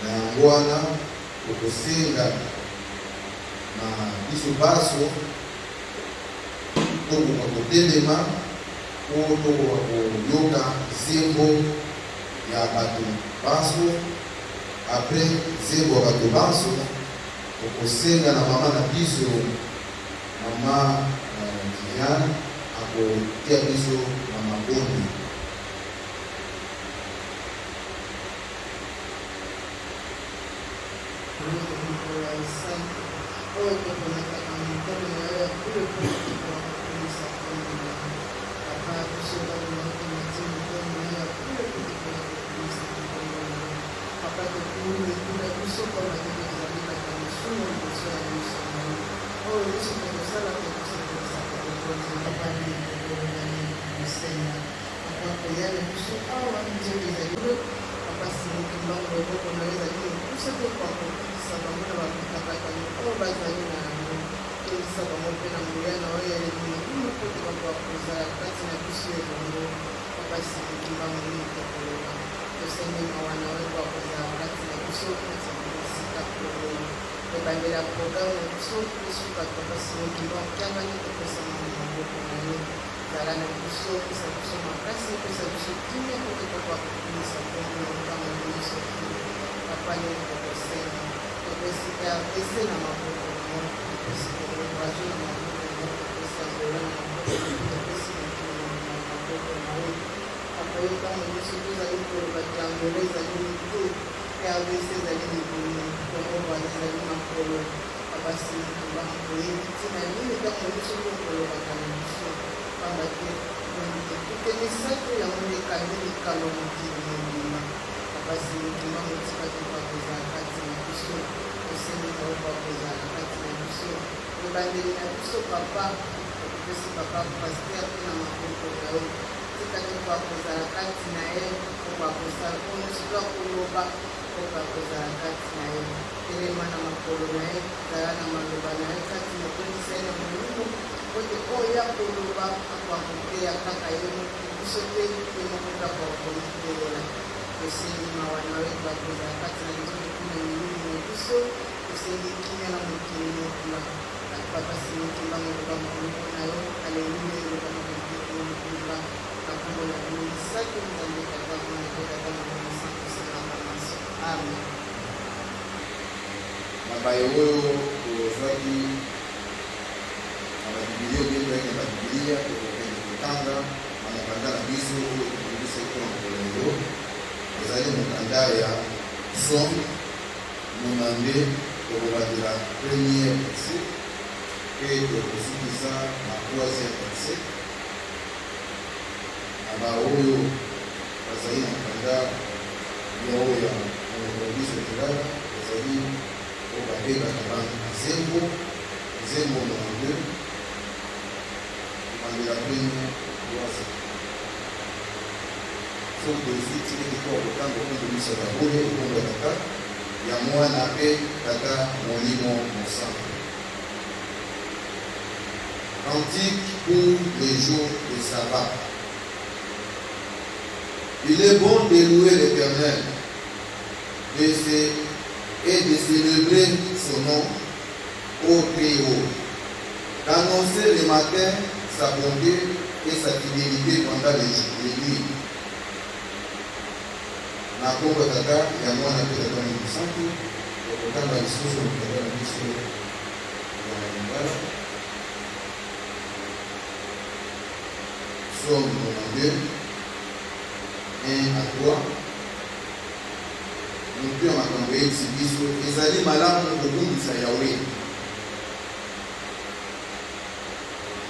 na yango wana okosenga na biso baso tokoka kotelema po tokoka koyoka nzembo ya bato baso. Apres nzembo ya bato baso okosenga na mama na biso mama Viviane akotia biso na maboni. Cantique pour les jours de sabbat. Il est bon de louer l'Éternel et de célébrer son nom au très haut, d'annoncer le matin sa bonté et sa fidélité pendant les nuits. Na kombo tata ya mwana pe tata ni santu okotanga lisusu tata na biso ya ngala Somme 92 1 à 3. Nous pouvons makambo eti biso ezali malamu kokumbisa Yawe.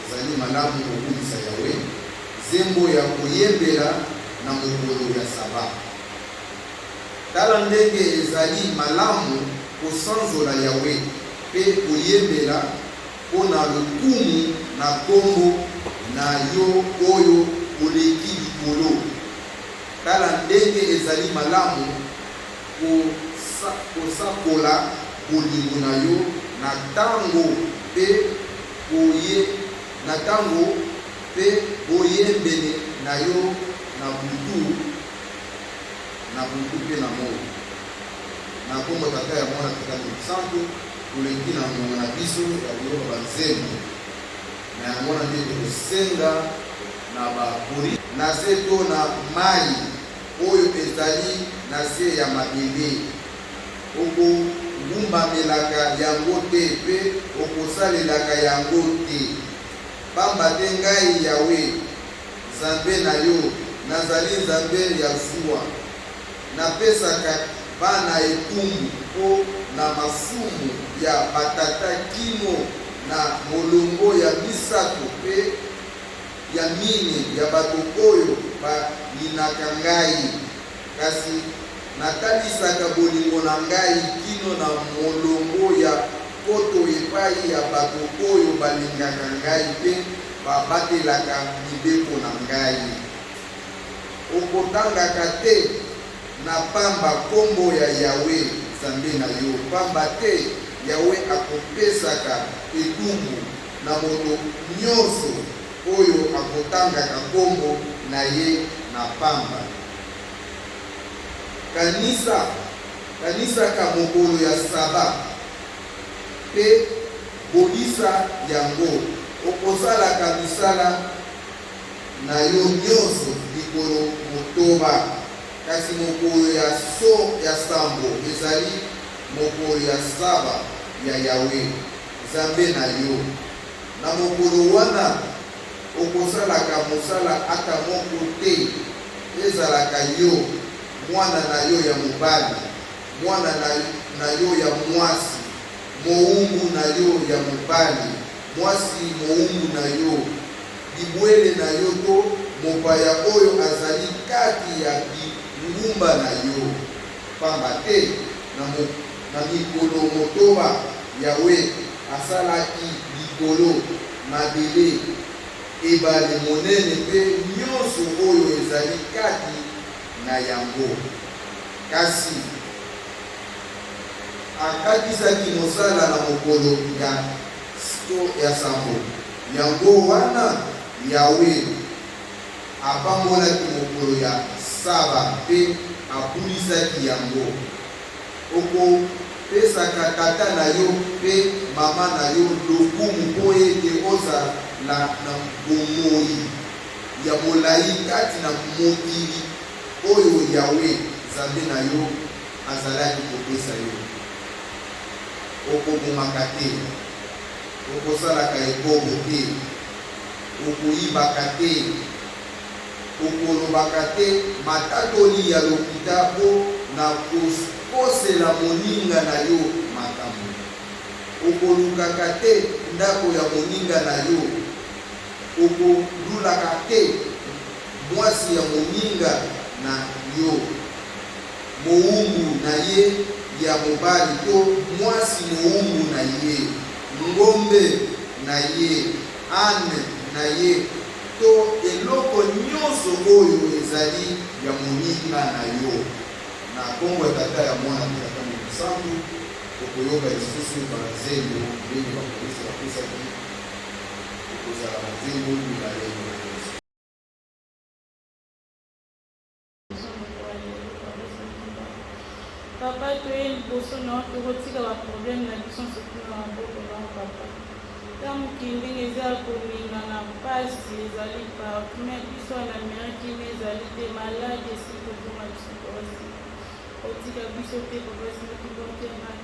Ezali malamu kokumbisa Yawe zembo ya koyembela na mokolo ya saba. Tala ndenge ezali malamu kosanzola Yawe pe koyembela mpona lokumu na kombo na yo oyo oleki likolo. Tala ndenge ezali malamu kosakola bolingo na yo na tango pe boyembele na yo na butu pe na moi. na kombo tata ya mwana tata santo koleki na mongo na biso ya koyoka banzembo na yango na nde tokosenga na bapoli na se to na mai oyo ezali na se ya mabele okogumbamelaka yango te mpe okosalelaka yango te, pamba te ngai yawe nzambe na yo nazali nzambe ya zuwa, napesaka bana etumbu mpo na masumu ya batata kino na molongo ya misato mpe ya mine ya bato oyo balinaka ngai, kasi natalisaka bolingo na ngai kino na molongo ya poto epai ya bato oyo balingaka ngai mpe babatelaka mibeko na ngai. Okotangaka te na pamba kombo ya Yawe nzambe na yo, pamba te Yawe akopesaka etumbu na moto nyonso oyo akotangaka kombo na ye na pamba. Kanisaka mokolo ya saba mpe bolisa yango, okosalaka misala na yo nyonso likolo motoba, kasi mokolo ya sambo ezali mokolo ya saba ya Yawe nzambe na yo. Na mokolo wana okosalaka mosala ata moko te, ezalaka yo mwana na yo ya mobali, mwana na yo ya mwasi, moumbu na yo ya mobali, mwasi moumbu na yo, libwele na yo to mopaya oyo azali kati ya bingumba na yo, pamba te na mikolo motoba Yawe asalaki likolo, mabele, ebale monene mpe nyonso oyo ezali kati na yango, kasi akatisaki mosala na mokolo ya sambo. Yango wana Yawe apambolaki mokolo ya saba mpe abulisaki yango. Okopesaka tata na yo mpe mama na yo lokumu mpo ete ozala na bomoi ya molai kati na mokili oyo Yawe nzambe na yo azalaki kopesa yo. Okobomaka te, okosalaka ebobo te, okoyibaka te, okolobaka te matatoli ya lokuta mpo na kosela moninga na yo makambo. Okolukaka te ndako ya moninga na yo, okolulaka te mwasi ya moninga na yo, moumbu na ye ya mobali to mwasi moumbu na ye, ngombe na ye, ane na ye to eloko nyonso oyo ezali ya moninga na yo. Na kombo ya tata ya mwana na tata mosantu okoyoka lisusu banzembo ndenge bapolisi bapesaki okozala banzembo na lelo. Papa, tu es une personne qui retire le problème de la mission sur le maboko na papa. Tant qu'il y a na passe les alliés par mais qui sont en Amérique les alliés des malades et si pour ma psychose. Otika biso te papa si tu dois te mal.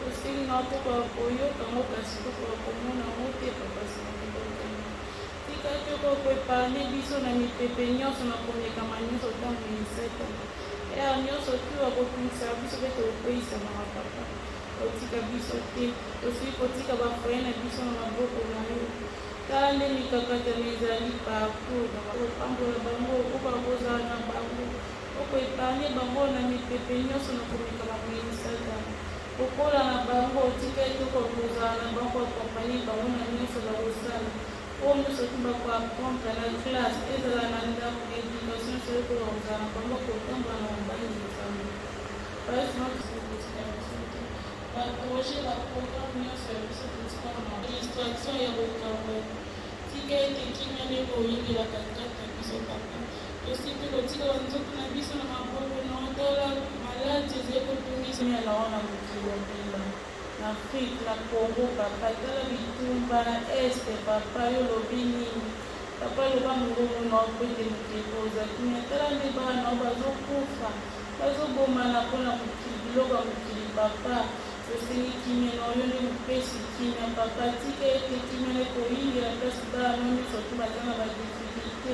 Aussi notre apoyo comme kasi ko komona mote papa si tu dois te mal. Tika to ko parler biso na mipepe nyonso na komeka manyoso tant ministère. Nyonso tu akotumisa biso mpe tokokweyisa na papa. Otika biso te tosili kotika bafoye na biso na maboko na yo. Tala nde mikakatano ezali partout opambola bango, okokozala na bango, okoepargne bango na mipepe nyonso na komeka baministata. Okola na bango otika ete okokozala na bango akompanye bango na nyonso bakosala. Oyo nyonso tu bakoapprendre na classe ezala na ndako éducation soki kokozala na bango kotambola na mobali nzambe. Parce projet la programme nyonso ya biso totika na instruction ya kokamba tika ete kimia nde koyingelaka kata biso papa tosi mpe kotika banzoto na biso na maboko na otala maladi ezali kotungisa Mimi naona mkilo bila na Afrika na Kongo papa tala bitumba na este papa yo lobini papa yo ba mungu na kwete mkikoza kimya tala ndi bana bazokufa bazoboma na kona mkilo ba mkili papa osini kimya na yo ni mpesi kimya papa tika ete kimya ne koingi na pesi ba noni sotu bazana ba difficulté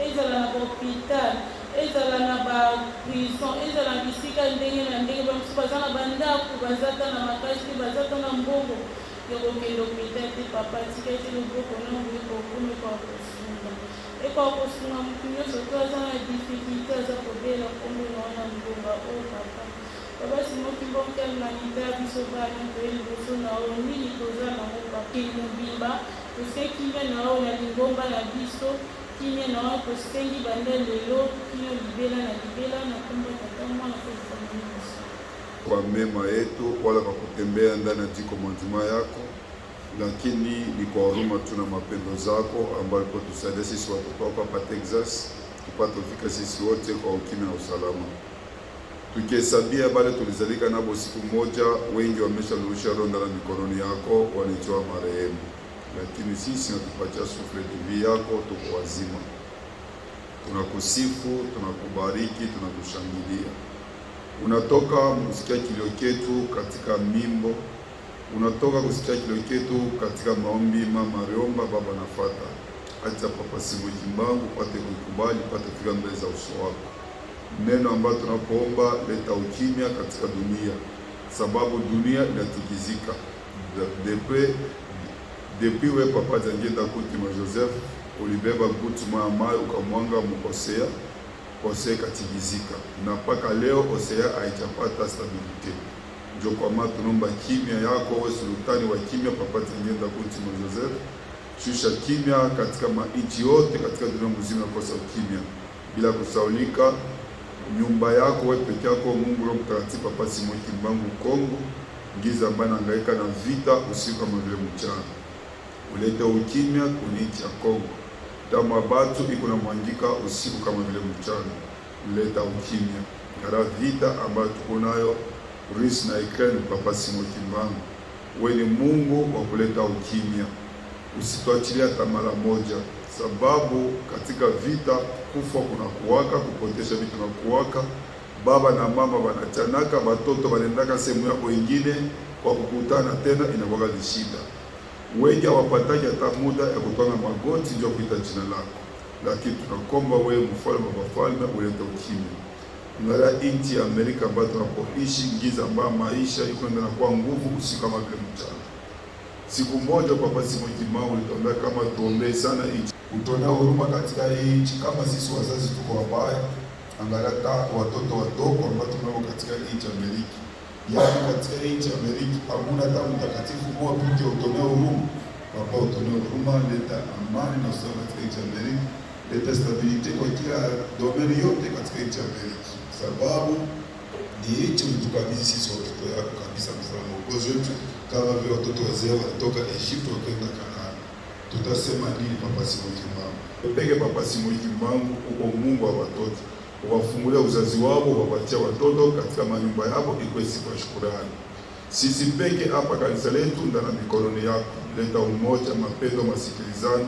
ezala na hôpital ezala na ba prison ezala bisika ndenge na ndenge bamusu baza na bandako bazata na makasi bazata na mbongo yokokende hôpital te papa tika ete loboko nango ekokumi kwa kosunga ekwa kosunga motu nyonso to aza na difficulté aza kobela kombo naona mbonga o papa baba simoki mbonke humanité ya biso bana toye liboso na oyo nini toza nango papa mobimba tosekime na oyo na lingomba na biso kimya na wao kusengi banda lelo kio libela na libela na kumba tata mwana kwa kwa mema yetu wala kwa kutembea ndani ya komandima yako, lakini ni kwa huruma tuna mapendo zako ambayo kwa tusaidia sisi watoto wako hapa Texas tupate kufika sisi wote kwa ukimya na usalama. Tukihesabia bale tulizalika nabo siku moja, wengi wamesharudisha ronda na mikononi yako, wanitoa marehemu, lakini sisi natupatia sufle tuvi yako, tuko wazima. Tunakusifu, tunakubariki, tunakushangilia. Unatoka kusikia kilio chetu katika mimbo, unatoka kusikia kilio chetu katika maombi. Mama Riomba baba nafata, acha papa Simoki Mbangu pate kukubali, pate kufika mbele za uso wako. Neno ambalo tunapoomba, leta ukimya katika dunia, sababu dunia inatikizika. Depuis we papa Jangenda Kutima Joseph ulibeba gutu mwa maji ukamwanga mkosea Osea katigizika, na mpaka leo Osea haijapata stabilite. Ndio kwa maana tunaomba kimya yako wewe sultani wa kimya papa Jangenda Kutima Joseph, shusha kimya katika mainchi yote katika dunia mzima, kosa ukimya bila kusaulika nyumba yako wewe peke yako. Mungu Roho Mtakatifu papa Simoki Mbangu Kongo ngiza ambaye anahangaika na vita usiku kama vile mchana, ulete ukimya kwenye nchi ya Kongo. Damu ya batu iko na mwangika usiku kama vile mchana, uleta ukimya gara vita ambayo tuko nayo Russia na Ukraine. Papa Simoki Mbangu, wewe ni Mungu wa kuleta ukimya, usituachilie hata mara moja, sababu katika vita kufa kuna kuwaka, kupotesha vitu na kuwaka. Baba na mama wanachanaka, watoto wanaendaka sehemu yako ingine, kwa kukutana tena inakuwa ni shida. Wengi hawapataki hata muda ya kutana magoti ndio kuita jina lako, lakini tunakomba wewe mfalme wa wafalme ulete ukimya. Ngara nchi ya Amerika ambayo tunapoishi ngiza ambayo maisha iko ndani kwa nguvu usiku kama vile mchana. Siku moja Papa Simoki Mbangu ulituambia kama tuombee sana nchi, utuonea huruma katika nchi, kama sisi wazazi tuko wabaya, angalia watoto wadogo ambao tunao katika nchi ya Amerika. Yaani katika nchi ya Amerika hakuna hata mtakatifu mmoja pekee utonea huruma. Papa utonea huruma, leta amani na usalama katika nchi ya Amerika, leta stability kwa kila domain yote katika nchi ya Amerika, sababu ni nchi ulitukabidhi sisi watoto yako kabisa, mfano mwokozi wetu, kama vile watoto wazee wanatoka Egypt wakaenda Kanaani. Tutasema nini Papa Simoki Mbangu? Peke Papa Simoki Mbangu uko Mungu wa watoto, wafungulia uzazi wao, wapatia watoto katika manyumba yao, iko sifa ya shukrani. Sisi peke hapa kanisa letu ndana mikononi yako, leta umoja, mapendo, masikilizano,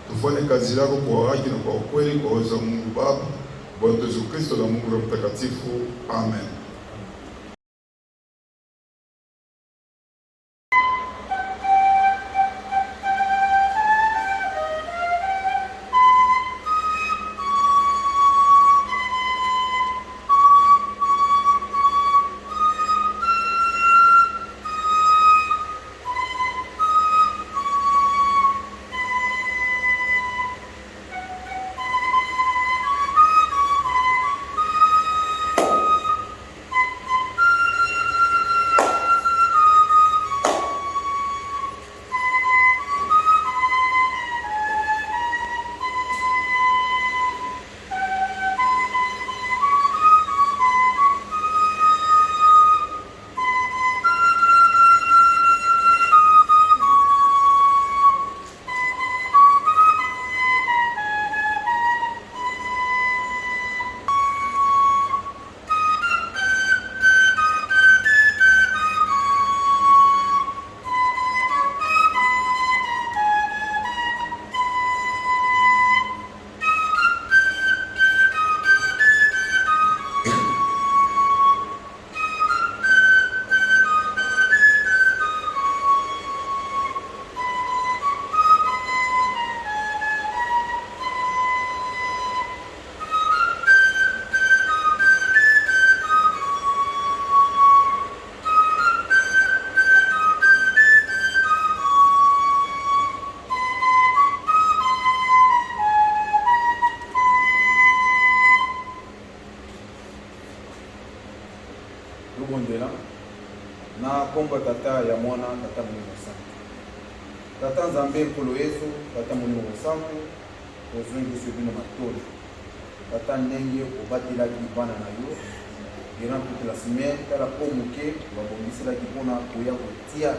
tufanye kazi yako kwa haki na kwa ukweli, kwa uwezo wa Mungu Baba, Bwana Yesu Kristo na Mungu Roho Mtakatifu. Amen. lobondela na komba tata ya mwana tata Molimo Santu. Tata Nzambe nkolo Yesu tata Molimo Santu ozongi biso bino matoli. Tata ndenge obatelaki bana na yo durant toute la semaine tala po moke babongiselaki mpona koya kotia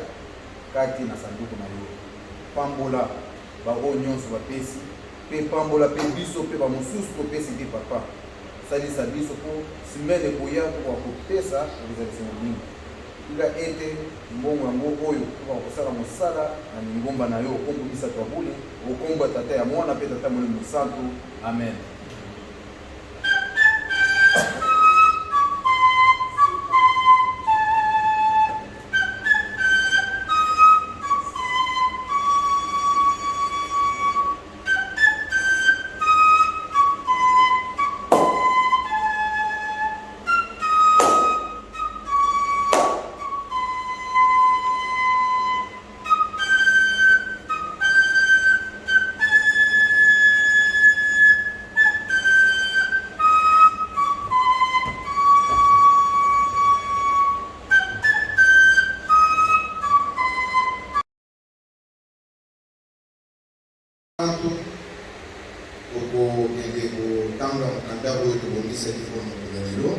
kati na sanduku na yo. Pambola bao nyonso bapesi mpe pambola mpe biso mpe bamosusu topesi te papa. Salisa biso po semaine koya po kopesa ezalisema mingi. Ila ete mbongo yango oyo po kosala mosala na lingomba na yo okombo misato abule okombo tata ya mwana mpe tata Molimo Santu. Amen. okokende kotanga mokanda oyo tobongisaki mpona koza lelo.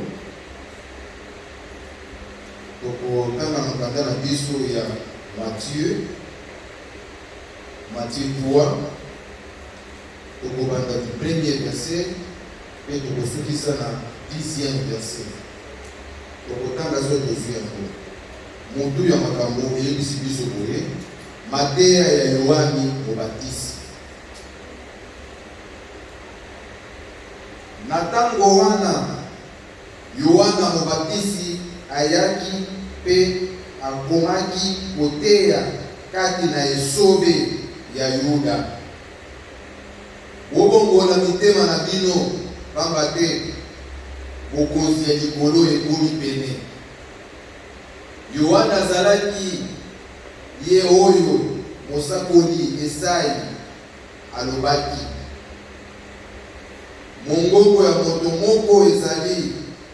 Tokotanga mokanda na biso ya Matthieu 3, tokobanda du premier verset mpe tokosukisa na 10e verset. Tokotanga so tozwi yango. Motu ya makambo eyebisi biso boye mateya ya Yohani Mobatisi. Na tango wana Yohana Mobatisi ayaki pe akomaki koteya kati na esobe ya Yuda. Bobongola mitema na bino pamba te bokonzi ya likolo ekomi pene. Yohana azalaki ye oyo mosakoli Esai alobaki, mongongo ya moto moko ezali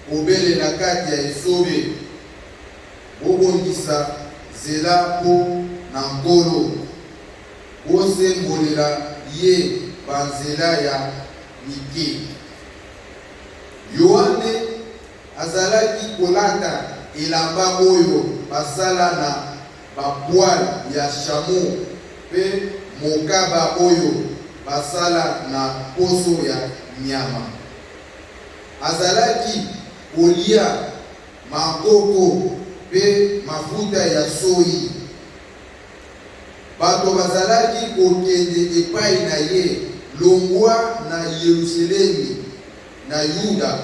kobelela kati ya esobe, bobongisa zela mpo na nkolo, bosembolela ye banzela ya mike. Yohane azalaki kolata elamba oyo basala na bapwale ya shamo pe mokaba oyo basala na poso ya nyama. Azalaki kolia makoko pe mafuta ya soyi. Bato bazalaki kokende epai na ye longwa na Yerusalemi na Yuda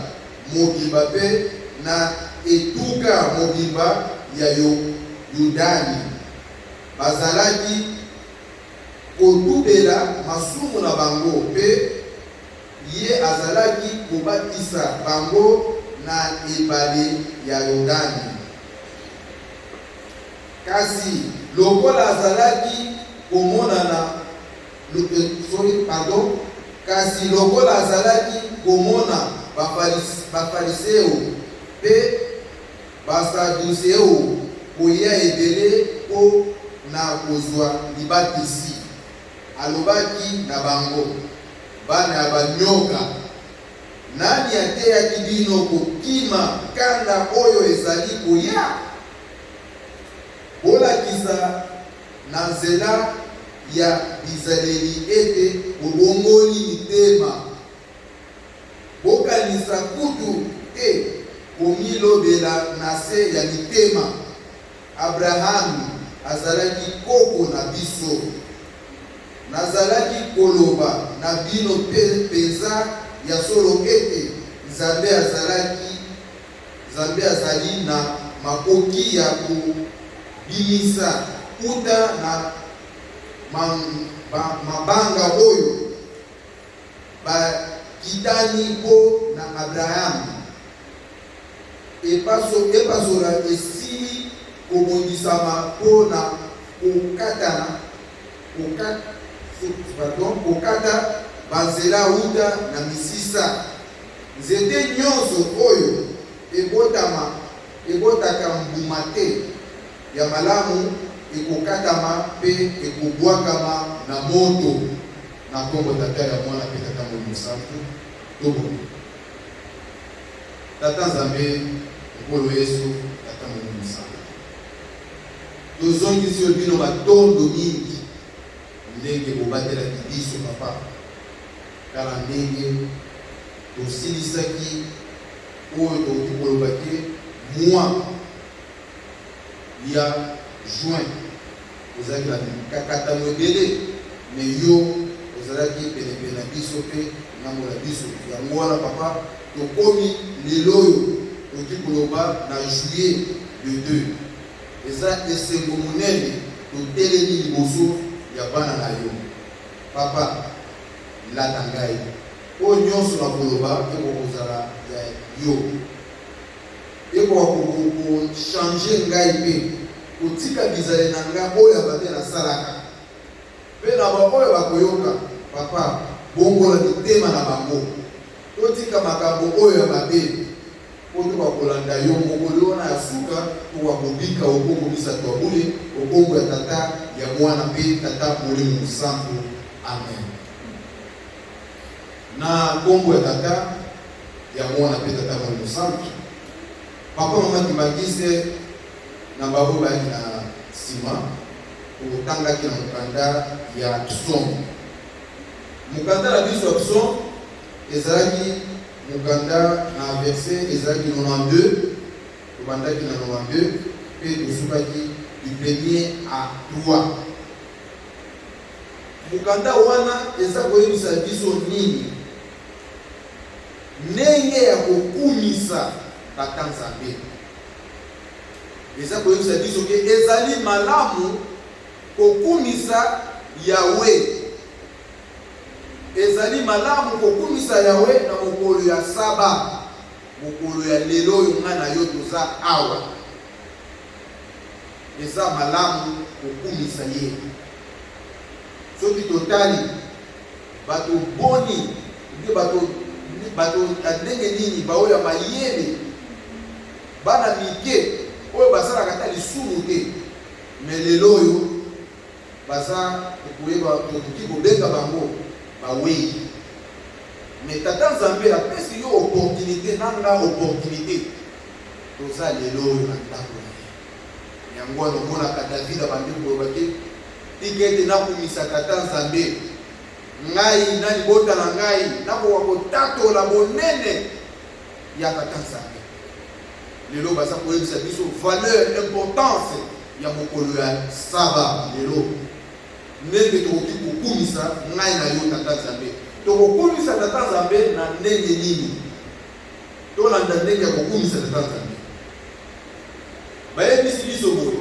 mobimba pe na etuka mobimba ya Yudani. Bazalaki kotubela masumu na bango pe ye azalaki kobatisa bango na ebale ya Yordani. Kasi lokola azalaki komona kasi lokola azalaki komona bafariseo pe basaduseo koya ebele po na kozwa libatisi, alobaki na bango, bana ya banyoka, nani ateyaki bino kokima kanda oyo ezali koya? Bolakisa na nzela ya bizaleli ete bobongoli mitema, bokanisa kutu te komilobela na se ya mitema. Abrahamu azalaki koko na biso, nazalaki koloba na bino penza ya solo ete Nzambe azali na makoki ya kobimisa kuta na mabanga oyo bakitani mpo na Abrahamu. Epazola esili kobongisama mpo na kokata banzela uta na misisa. Nzete nyonso oyo ebotama ebotaka mbuma te ya malamu ekokatama mpe ekobwakama na moto na kombo tata ya mwana mpe tata Molimo Mosantu tobo tata Nzambe nkolo Yesu tata Molimo Mosantu tozongisi yo bino batondo mingi ndenge bobatelaki biso papa kala ndenge tosilisaki oyo tokoki kolobaki mois ya juin ozalaki na kakatano ebele me yo ozalaki penepene na biso mpe ngambo na biso yango wana papa tokomi lelo oyo tokoki koloba na juillet le 2 eza esengo monene totelemi liboso ya bana na yo papa lata ngai oyo nyonso na koloba ekokozala ya yo ekoka kochange ngai mpe kotika bizale na ngai oyo abate nasalaka mpe na baoyo bakoyoka papa bongola mitema na bango totika makambo oyo ya mabe po tokakolanda yo mokolo wana ya suka tokakobika okongo misato ya bule okongo ya tata ya mwana mpe tata Molimo Mosantu amen na kombo ya tata ya mwana mpe tata Molimo Mosantu papa mama Kimbangise na babu bayaki na nsima okotangaki na mokanda ya psaume mokanda na biso ya psaume ezalaki mokanda na verset ezalaki 92 tobandaki na 92 mpe tosukaki du 1er à 3 mokanda wana eza koyebisa biso nini ndenge ya kokumisa tata Nzambe eza koyebisa biso ke ezali malamu kokumisa Yawe ezali malamu kokumisa Yawe na mokolo ya saba mokolo ya lelo oyo nga na yo toza awa eza malamu kokumisa ye soki totali bato boni mpe bato ndenge nini baoyo ya mayele bana mike oyo basalaka ata lisumu te me lelo oyo baza ekoyeba tokoki kobenga bango bawei me tata Nzambe apesi yo opportunité nanga opportunité toza lelo oyo na ndako na ye yango wana omonaka David abandi kolobaki tika ete nakumisa tata Nzambe ngai na libota na ngai nakoka kotatola bonene ya tata Nzambe lelo baza koyebisa biso valeur importance ya mokolo ya saba lelo ndenge tokoki kokumisa ngai na yo tata Nzambe tokokumisa tata Nzambe na ndenge nini tolanda ndenge ya kokumisa tata Nzambe bayebisi biso boye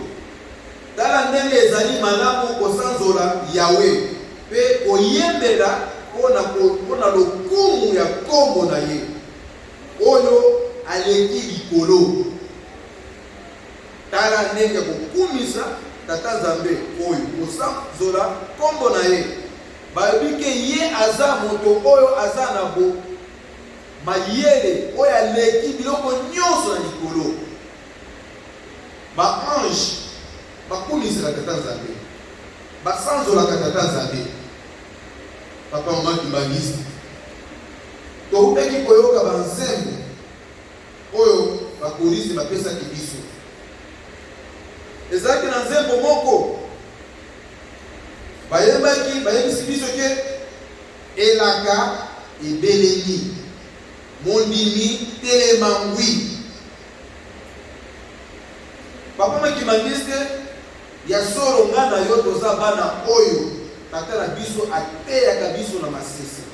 tala ndenge ezali malamu kosanzola Yawe mpe koyembela mpona lokumu ya kombo na ye oyo aleki likolo tala ndenge ya kokumisa tata Nzambe oyo kosanzola kombo na ye bayebi ke ye aza moto oyo aza na bo mayele oyo aleki biloko nyonso na likolo baange bakumisaka tata Nzambe basanzolaka tata Nzambe papa mama Kimbangise tokutaki koyoka banzembo oyo bapolisi bapesaki biso ezalaki na nzembo moko bayebisi biso ke elaka ebeleli mondimi telema ngwi papa Kimbangise ya solo nga na yo toza bana oyo tata na biso ateyaka biso na masese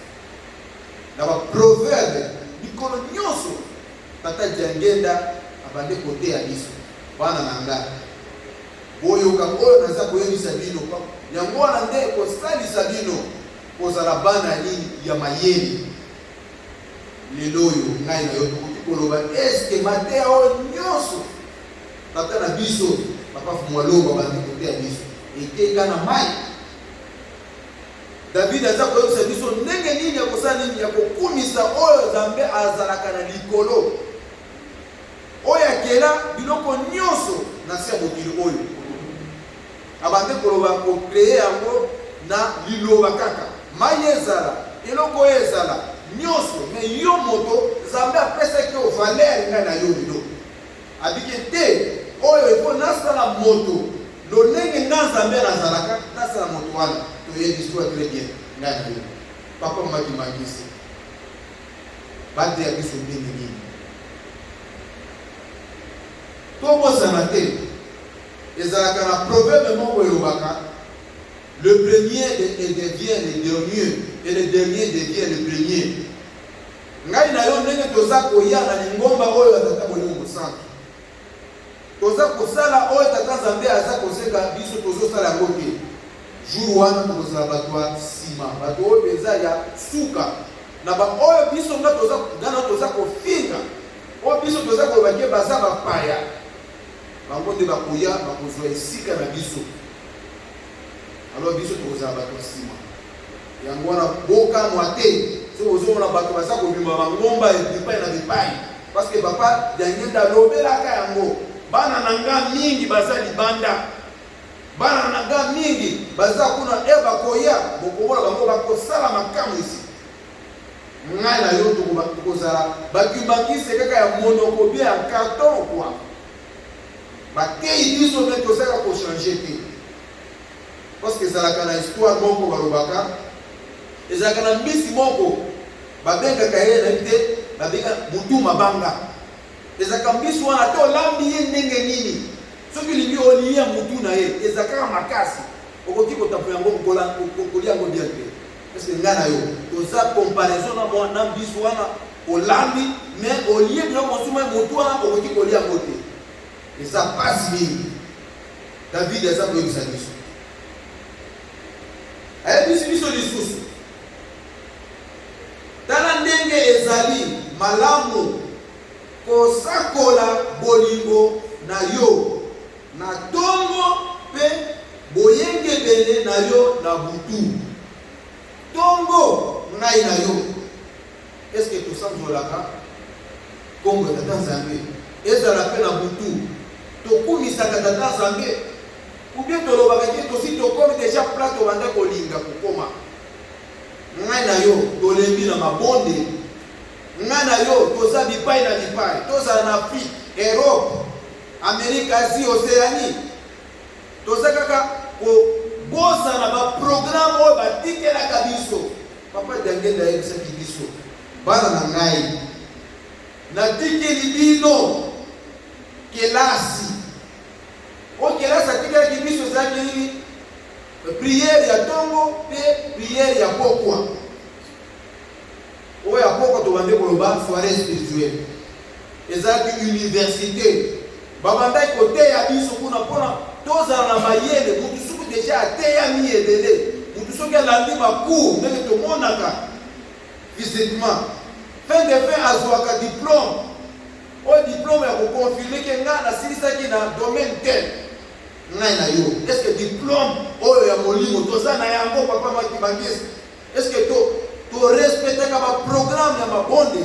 na baproverbe mikolo nyonso tata Diangenda abande koteya biso bana na ngai boyoka oyo naza koyebisa bino yango wana nde kosalisa bino kozala bana nini ya mayele lelo oyo ngai na yo tokoki koloba eske mateya oyo nyonso tata na biso papa Mwalongo bandi koteya biso ekeka na mai David aza koyebisa biso ndenge nini ya kosala nini ya kokumisa oyo Nzambe azalaka na likolo oyo akela biloko nyonso na se ya mokili oyo abande koloba kokreye yango na liloba kaka mai ezala eloko oyo ezala nyonso me yo moto Nzambe apesaki yo valeur ngai na yo lelo abiki te oyo ifo nasala moto lolenge nga Nzambe nazalaka nasala moto wana toyebi histoire très bien ngai na yo papa makimangisi bade ya biso ndenge nini tobosana te ezalaka na proverbe moko elobaka le premier devient le dernier et le dernier devient le premier ngai na yo ndenge toza koya na lingomba oyo ya tata molimo mosantu toza kosala oyo tata Nzambe aza kosenga biso tozosala yango te jour wana tokozala bato ya nsima bato oyo mpenza ya suka na baoyo biso ngana toza kofinga oyo biso toza kolobaki baza bapaya bango nde bakoya bakozwa esika na biso alors biso tokozala bato ya nsima yango wana bokamwa te soki ozomona bato baza kobima bangomba bipai na bipai parce que papa yangenda alobelaka yango bana na nga mingi baza libanda bana na nga mingi baza kuna bakoya bokomona bango bakosala makamu esi ngai na yo tokozala bakibangise kaka ya monoko bia ya carton kwa bakei biso me tozaka kochange te parce que ezalaka na histoire moko balobaka ezalaka na mbisi moko babengaka ye na te babenga mutu mabanga ezalaka mbisi wana te olambi ye ndenge nini soki lingi olia mutu na ye ezalaka makasi okoki kotapo yango kolia yango bien te parce que nga na yo toza comparaison na mbisi wana olambi mais olie biloko mosusu mutu wana okoki kolia yango te eza pasi mingi David eza koyebisa biso ayebisi biso lisusu tala ndenge ezali malamu kosakola bolingo na yo na tongo mpe boyengebene na yo na butu tongo ngai na yo eske tosanzolaka kongo ya tata Nzambe ezala mpe na butu tokumisaka tata Nzambe ubie tolobaka te tosi tokomi deja plat tobanda kolinga kokoma ngai na yo tolembi na mabonde ngai na yo toza bipai na bipai tozala na Afrique Europe Amérique Asie Océanie toza kaka kobosana baprogramme oyo batikelaka biso papa Dangenda ayebisaki biso bana na ngai natikeli bino kelasi oyo kelasi atikelaki biso ezalaki nini priere ya tongo mpe priere ya pokwa oyo ya pokwa tobande koloba soirée spirituelle ezalaki université babandaki koteya biso kuna mpona tozala na mayele mutu soki deja ateyami ebele mutu soki alandi bacour ndenge tomonaka physiquement fin de fin azwaka diplôme oyo diplôme ya koconfirme ke nga nasilisaki na domaine tel ngai na yo estce diplôme oyo ya molimo toza na yango papa makibangisi estce torespectaka baprogramme ya mabonde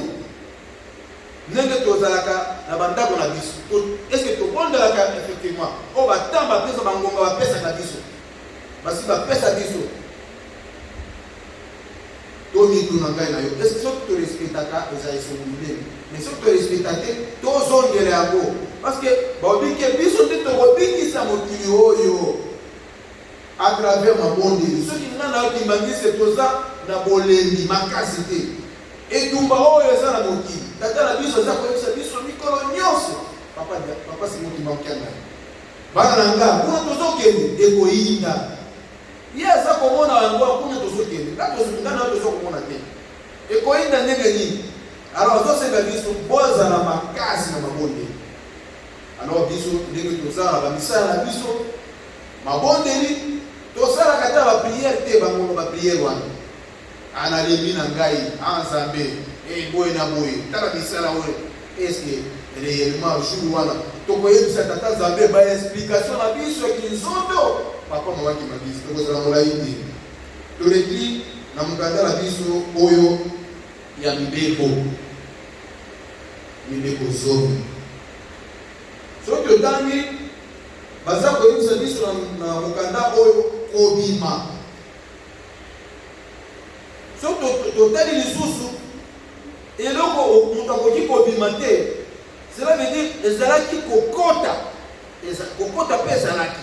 ndenge tozalaka na bandako na biso estce tobondelaka effectivement oyo batamba bapesa bangonga bapesaka biso basi bapesa biso tomituna ngai na yo estce soki torespectaka eza esongolele mais soki torespecta te tozongela yango parce que babike biso nde tokobikisa mokili oyo à travers mabondeli soki nga na yo kimbangise toza na bolembi makasi te etumba oyo eza na mokili tata na biso eza koyebisa biso mikolo nyonso papa simotima okianga bana na nga kuna tozokende ekoyinda ye aza komona yango kuna tozokende nga na yo tozokomona te ekoyinda ndenge nini alors azosenga biso bozala makasi na mabondeli alors biso ndenge tozala bamisala na biso mabondeli tosalaka ta bapriere te bangongo bapriere wana analembi na ngai Nzambe boye na boye tala misala oyo eske réellement jour wana tokoyebisa tata Nzambe baexplication na biso kinzondo papa mawaki mabisi tokozala molai te toleki na mokanda na biso oyo ya mibeko zomi soki otangi baza koyebisa biso na mokanda oyo kobima. Soki totali lisusu eloko moto akoki kobima te, cela veut dire ezalaki kokota mpe ezalaki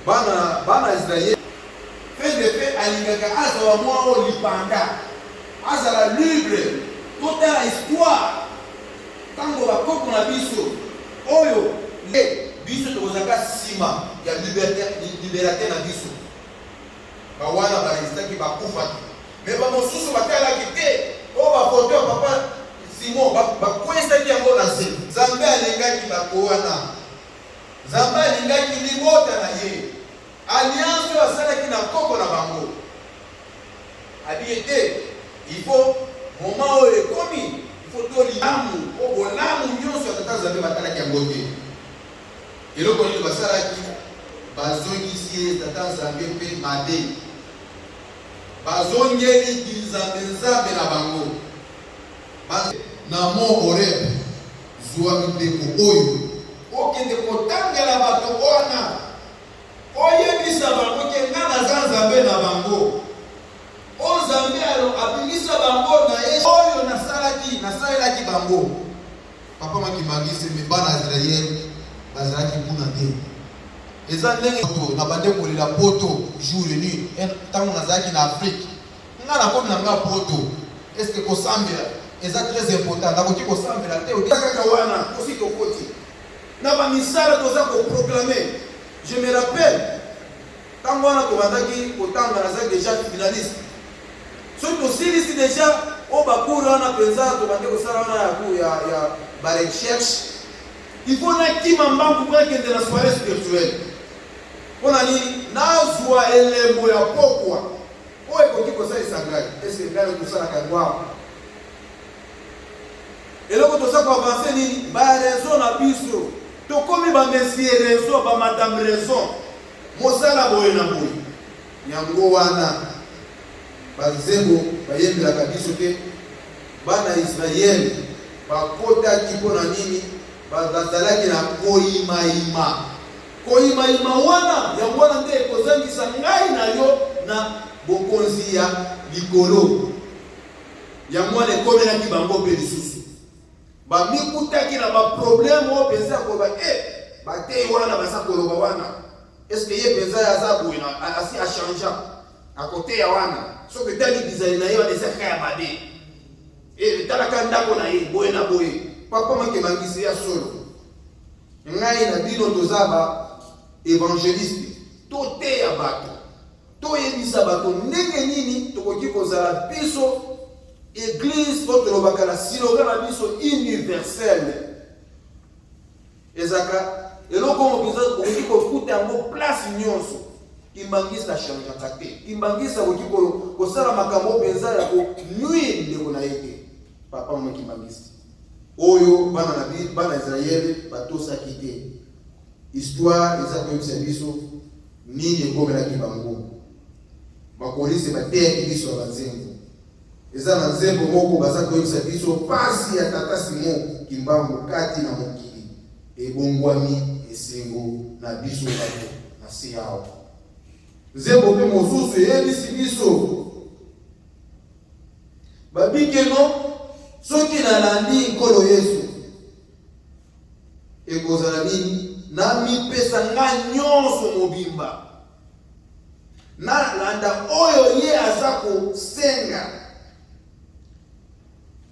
bana Israel fait de fait alingaka azala mwa oyo lipanda azala libre totala histoire ntango bakoko na biso oyo biso tokozalaka nsima ya liberté na biso bawana baresitaki bakufaki me bamosusu batalaki te oyo bafoto ya papa Simon bakwesaki yango na se. Nzambe alingaki bakowana, Nzambe alingaki libota na ye, alliance oyo asalaki na koko na bango abi te il faut moment oyo ekomi il faut tolilamu o bolamu nyonso ya tata Nzambe batalaki yango te. Eloko nini basalaki bazongisi ye tata Nzambe mpe mabe bazongeli Nzambe na bango na mo Horeb zuwa miteko oyo okende kotangela bato wana oyebisa bango ke nga naza Nzambe na bango o Nzambe abimisa bango na ye oyo nasalelaki bango. Papa makimangisi me bana Israel bazalaki kuna te eza ndenge na bande kolela poto jour et nuit ntango nazalaki na Afrique nga nakomi na nga poto est-ce que kosambela eza très important nakoki kosambela te okaka wana kosi tokoti na bamisala toza koproclamer. Je me rappelle ntango wana tobandaki kotanga nazaki déjà finaliste soki tosilisi déjà oyo bakuru wana mpenza tobandi kosala wana ya barecherche il faut nakima mbangu po ekende na soirée spirituelle mpona nini nazwa elembo ya pokwa oyo ekoki kosalisa ngai eske ngai tosalaka yango awa eloko toza koavanse nini baraison na biso tokomi bamesie raison bamadame raison mosala boye na boye yango wana banzembo bayembelaka biso te bana Israel bakotaki mpona nini bazalaki na koyimayima wana yango wana nde ekozangisa ngai na yo na bokonzi ya likolo yango wana ekomelaki bango mpe lisusu bamikutaki na baproblème oyo mpenza koba batei wana baza koloba wana eske ye mpenza aza boye asi achangea akoteya wana soki etali design na ye wana ezaka ya mabe etalaka ndako na ye boye na boye papa makemangisi ya solo ngai na bino toza ba évangéliste toteya bato toyebisa bato ndenge nini tokoki kozala biso église oyo tolobaka na siloga na biso universelle ezaka eloko mpenza okoki kofuta yango place nyonso kimbangisa changeaka te kimbangisa okoki kosala makambo mpenza ya konuire ndeko na ye te papa mwa kimbangisi oyo bana Israel batosaki te histoire eza koyebisa biso nini ekomelaki bango bakolisi bateyaki biso ya banzembo eza na nzembo moko baza koyebisa biso pasi ya tata Simon Kimbangu kati na mokili ebongwami esengo na biso bato na se yawo nzembo mpe mosusu eyebisi biso babikeno soki nalandi nkolo Yesu ekozala nini namipesa nga nyonso mobimba nalanda oyo ye aza kosenga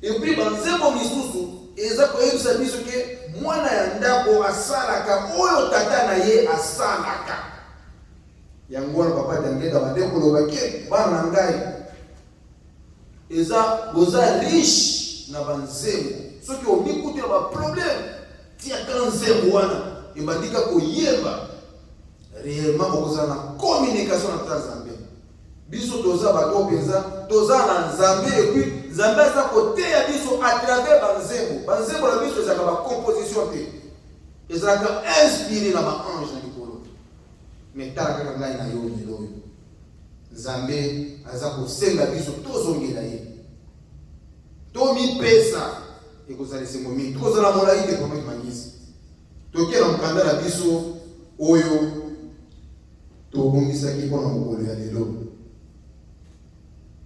epui banzembo misusu eza koyebisa biso ke mwana ya ndako asalaka oyo tata na ye asalaka yango wana papa tangenda bande koloba ke bana na ngai eza boza riche na banzembo soki omikuti na baproblème tiaka nzembo wana ebandika koyemba réellement okozala na communication na tata Nzambe biso toza bato mpenza toza na Nzambe epui Nzambe aza koteya biso à travers banzembo na biso ezalaka bacomposition te ezalaka inspiré na baange na likolo me tala kaka ngai na yo lelo oyo Nzambe aza kosenga biso tozongela ye tomipesa ekozala esengo mingi tokozala molai te papa Kimangisi tokela mokanda na biso oyo tobongisaki mpona mokolo ya lelo.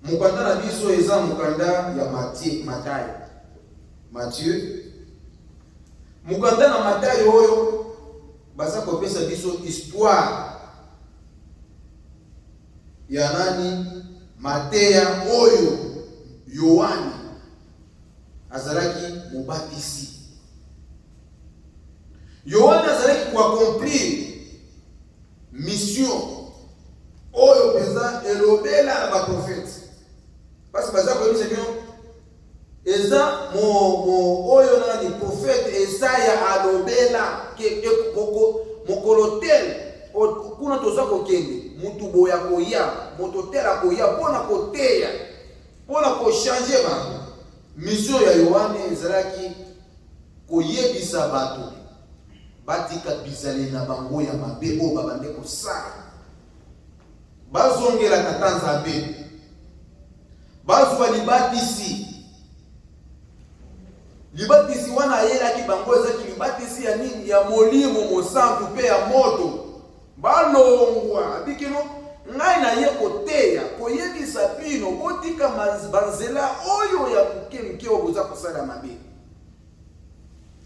Mokanda na biso eza mokanda ya Matthieu. Mokanda na Matayo oyo baza kopesa biso histoire ya nani? Mateya oyo Yohane azalaki mobatisi. Yohane azalaki kuaccomplir mission oyo peza elobela na baprofete. Parce que baza koyebisa bino eza oyo nani prophète Esaya alobela ke mokolo tel kuna toza kokende mutu boya koya moto tela koya pona koteya pona ko changer bantu. Mission ya Yohane ezalaki koyebisa bato batika bizale na bango ya mabe oyo babande kosala bazongela tata Nzambe bazwa libatisi wana ayelaki bango ezaki libatisi ya nini? Ya molimo mosantu pe ya moto balongwa abikino ngai na ye koteya koyebisa bino botika banzela oyo ya muke oyo boza kosala mabe.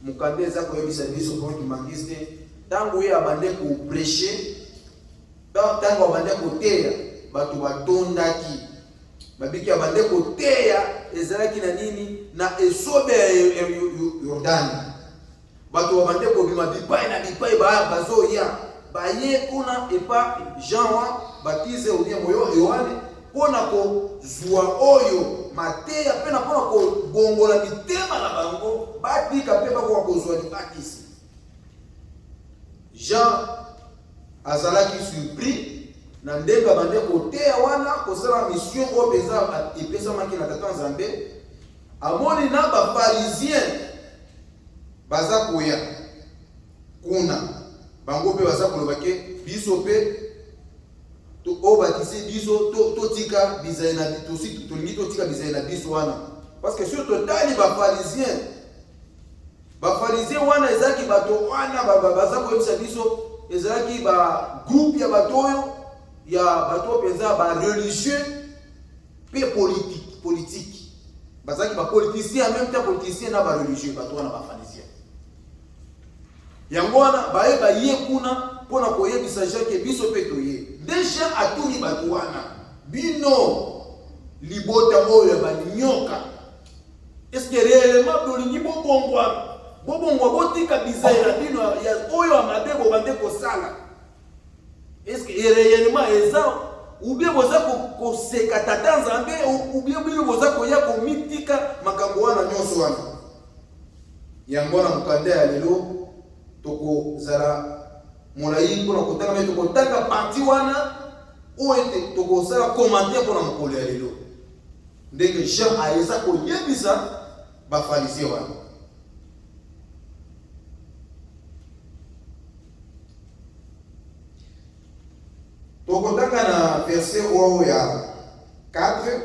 Mokanda eza koyebisa biso Papa Kimangisi ntango ye abande koprêche ntango abande koteya bato batondaki babiki abande koteya ezalaki na nini? Na esobe ya Yordani. Bato babande kobima bipai na bipai bazoya baye kuna epa Jean wa baptize ou bien moyo Yohane pona kozwa oyo mateya pena pona kobongola mitema na bango batika pe bako kozwa libatisi. Jean azalaki surpris na ndenge bande koteya wana kosala mission oyo peza epesamaki na tata Nzambe. Amoni na baparisien baza koya kuna bango pe baza kolobake biso pe o batisi biso totika bizai na bitosi tolingi totika bizai na biso wana. Parce que sur totali baparisien wana ezaki bato wana baza koyebisa biso ezalaki ba groupe ya bato oyo ya bato penza ba religieux pe politique bazaki ba politicien en même temps politicien na ba religieux bato wana ba pharisien yango wana ba ye kuna pona koyebisa Jacques biso pe toye déjà atuni bato wana bino libota oyo ba nyoka. Est-ce que réellement bolingi bobongwa botika bizai na bino ya oyo amabebo bande kosala? Est-ce que réellement eza ou bien boza koseka tata Nzambe ou bien bino boza koya komitika makambo wana nyonso wana? Yango na mokanda ya lelo tokozala molai mpona kotanga me tokotanga parti wana oyo tokozala commentaire mpona mokolo ya lelo ndenge Jean ayeza koyebisa bafarisien wana. Tokotanga na verset oyo ya 4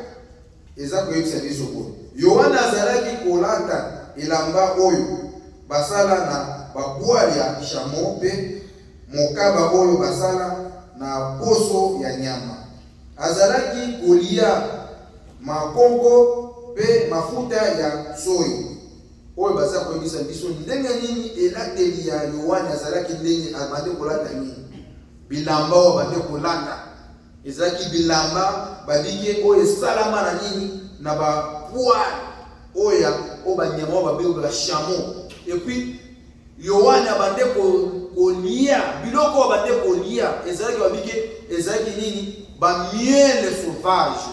eza koyebisa biso boye Yohane azalaki kolata elamba oyo basala na babwali ya shamo pe mokaba oyo basala na poso ya nyama. Azalaki kolia makongo pe mafuta ya soyi oyo baza koyebisa biso ndenge nini elateli ya Yohane azalaki ndenge abande kolata nini bilamba oyo bande kolata ezalaki bilamba babike oyo esalama na nini na bapwali oyo banyama oyo babeko ba shamo. Et puis Yohane abande kolia biloko oyo bande kolia ezalaki babike ezalaki nini bamiele sauvage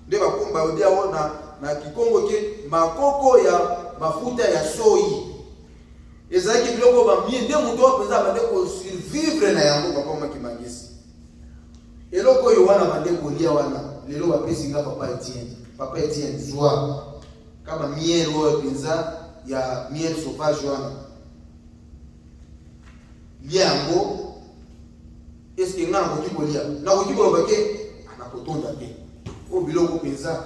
nde bakomba odia ona na kikongo ke makoko ya mafuta ya soyi ezalaki biloko bamiele nde mutu oyo penza bande kosurvivre na yango. Papa Kimangisi eloko oyo wana bande kolia wana lelo bapesi nga Papa Etienne zwa kama miele oyo penza ya miele sauvage wana liango. Est-ce que nga nakoki kolia nakoki koloba ke anakotonda te o biloko penza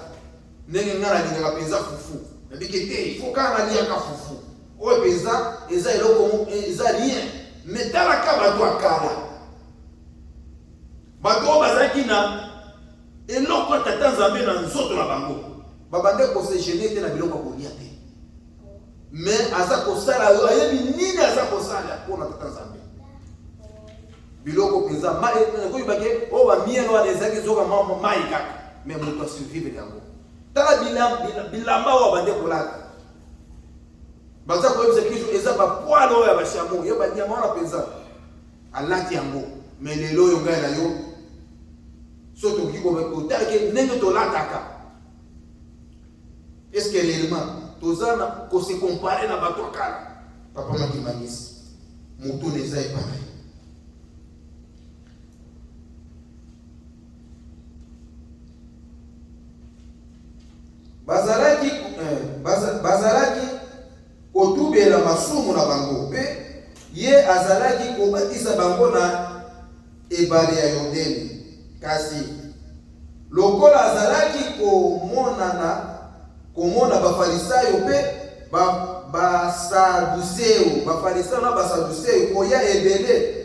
ndenge nga nalingaka penza fufu nabiki te il faut kana lia ka fufu oyo eza eloko eza rien mais talaka bato akala bato bazalaki na eloko tata nzambe na nzoto na bango babande kose gêner te na biloko kolia te mais aza kosala ayebi nini aza kosala mpona tata nzambe biloko mpenza koyibake oyo bamieno wana ezalaki zoka mai kaka mais moto asurvivre yango tala bilamba oyo bande kolata baza koyebisa biso eza bapoile oyo ya bashamo yo banyama wana mpenza alati yango mais lelo oyo ngai na yo so tokoki kotalaki ndenge tolataka est-ce que réellement toza na kose compare na bato akala papa makimangisi moto neza epai bazalaki kotubela masumu na bango mpe ye azalaki kobatisa bango na ebale ya Yordani kasi lokola azalaki komona bafarisayo mpe bafarisayo na basaduseyo koya ebele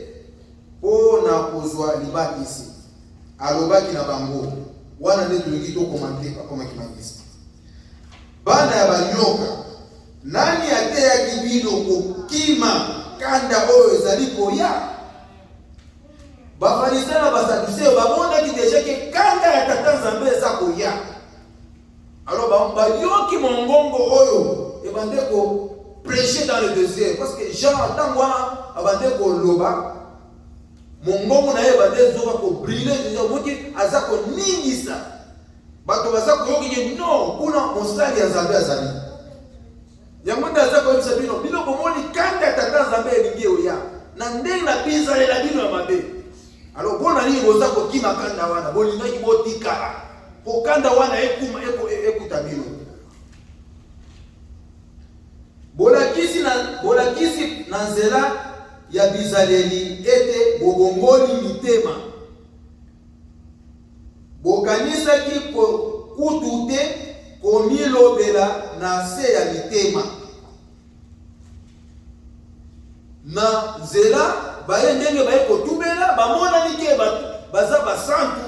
mpo na kozwa libatisi alobaki na bango wana nde tolingi tokomante papa makimangisi bana ya banyoka nani ateyaki bino kokima kanda oyo ezali koya bafarisayo na basaduseyo bamonaki deja ke kanda ya tata nzambe eza koya alors bayoki mongongo oyo ebande ko prêcher dans le désert parce que Jean ntango wana abande koloba mongongo na ye bande ezoka kobrille moki aza koningisa bato baza koyoki no kuna mosali ya nzambe azali yango nde aza koyebisa bino bomoni kanda ya tata nzambe elingi oya na ndenge na bizalela bino ya mabe alors mpona nini boza kokima kanda wana bolingaki botikala po kanda wana ekuta bino bolakisi na nzela ya bizaleli ete bobongoli mitema bokanisaki kutu te komilobela na se ya mitema na nzela baye ndenge baye kotubela bamonani ke baza basantu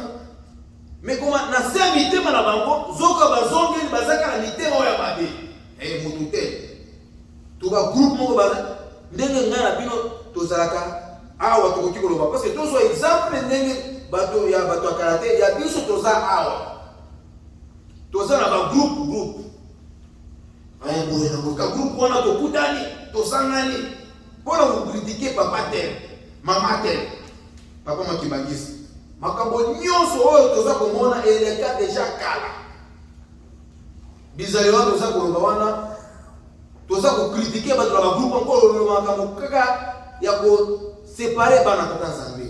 mais koma na se ya mitema na bango zoka bazongeli bazaka na mitema oyo ya mabe motu te toba groupe moko ndenge ngai na bino tozalaka awa tokoki koloba parce que tozwa exemple ndenge bato ya kala te ya biso toza awa toza na bagroupe boye na koka groupe wana tokutani tosangani mpona kokritike papa tel mama tel papa makimangisi makambo nyonso oyo toza komona eleka deja kala bizali wana toza koloba wana toza kokritike bato na bagroupe nkolo makambo kaka ya kosepare bana tata nzambe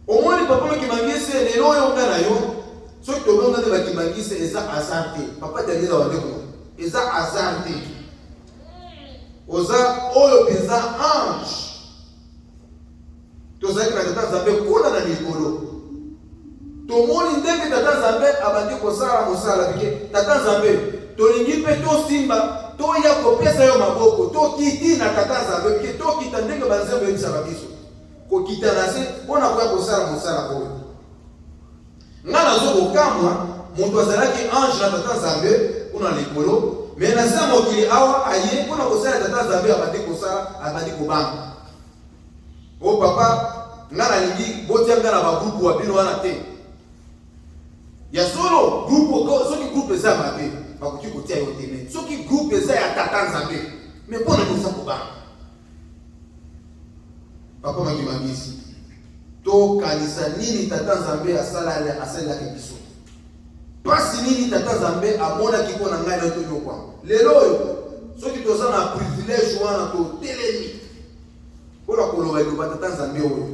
omoni papa makimangisi lelo oyo nga na yo soki tobonga nde bakimangisi eza hasard te papa daniela wandeko eza hasard te oza oyo mpenza ange tozalaki na tata nzambe kuna na likolo tomoni ndenge tata nzambe abandi kosala mosala bike tata nzambe tolingi mpe tosimba toya kopesa yo maboko tokiti na tata nzambe bike tokita ndenge banzembo yebisaka biso kokita na se mpona koya kosala mosala oyo nga nazokokamwa moto azalaki ange na tata nzambe kuna likolo me na se mokili awa aye mpona kosala tata nzambe abandi kosala abandi kobanga o papa nga nalingi botia nga na bagroupe wa bino wana te ya solo groupe soki groupe eza mabe bakoki kotia yo te me soki groupe eza ya tata nzambe me mpona kosa kobanga papa makimangisi tokanisa nini tata nzambe asalelaki biso pasi nini tata nzambe amonaki mpo na ngai na toyokwa lelo oyo soki toza na privilege wana totelemi mpona koloba eloba tata nzambe oyo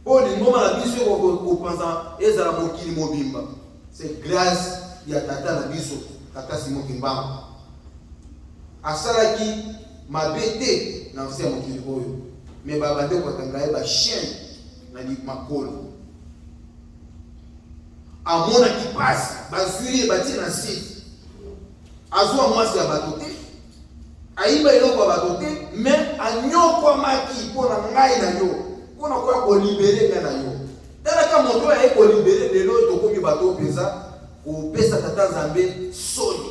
mpo lingoma na biso kopanza ezala mokili mobimba c'est grâce ya tata na biso tata Simon Kimbamba asalaki mabe te na nse ya mokili oyo me babande kotanga ye bachaine na makolo amonaki pasi bazwi ye batie na site azwa mwasi ya bato te, ayiba eloko ya bato te, mais anyokwamaki mpona ngai na yo, mpona koya kolibere ngai na yo. Talaka moto aye kolibere lelo tokomi bato mpenza kopesa tata Nzambe soni.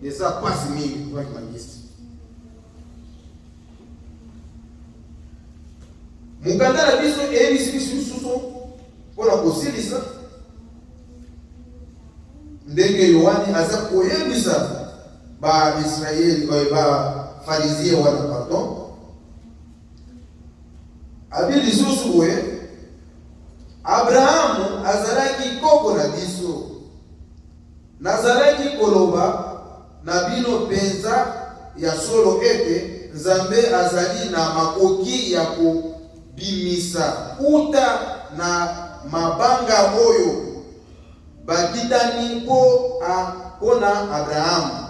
Eza pasi mingi kwa kimangisi. Mukanda na biso eyebisi biso lisusu mpona kosilisa ndenge Yohane aza koyebisa ba-Israeli oyo ba-Farisien wana pardon. Abi lisusu boye Abrahamu azalaki koko na biso, nazalaki koloba na bino penza ya solo ete Nzambe azali na makoki ya kobimisa uta na mabanga oyo bakitani mpona Abrahamu.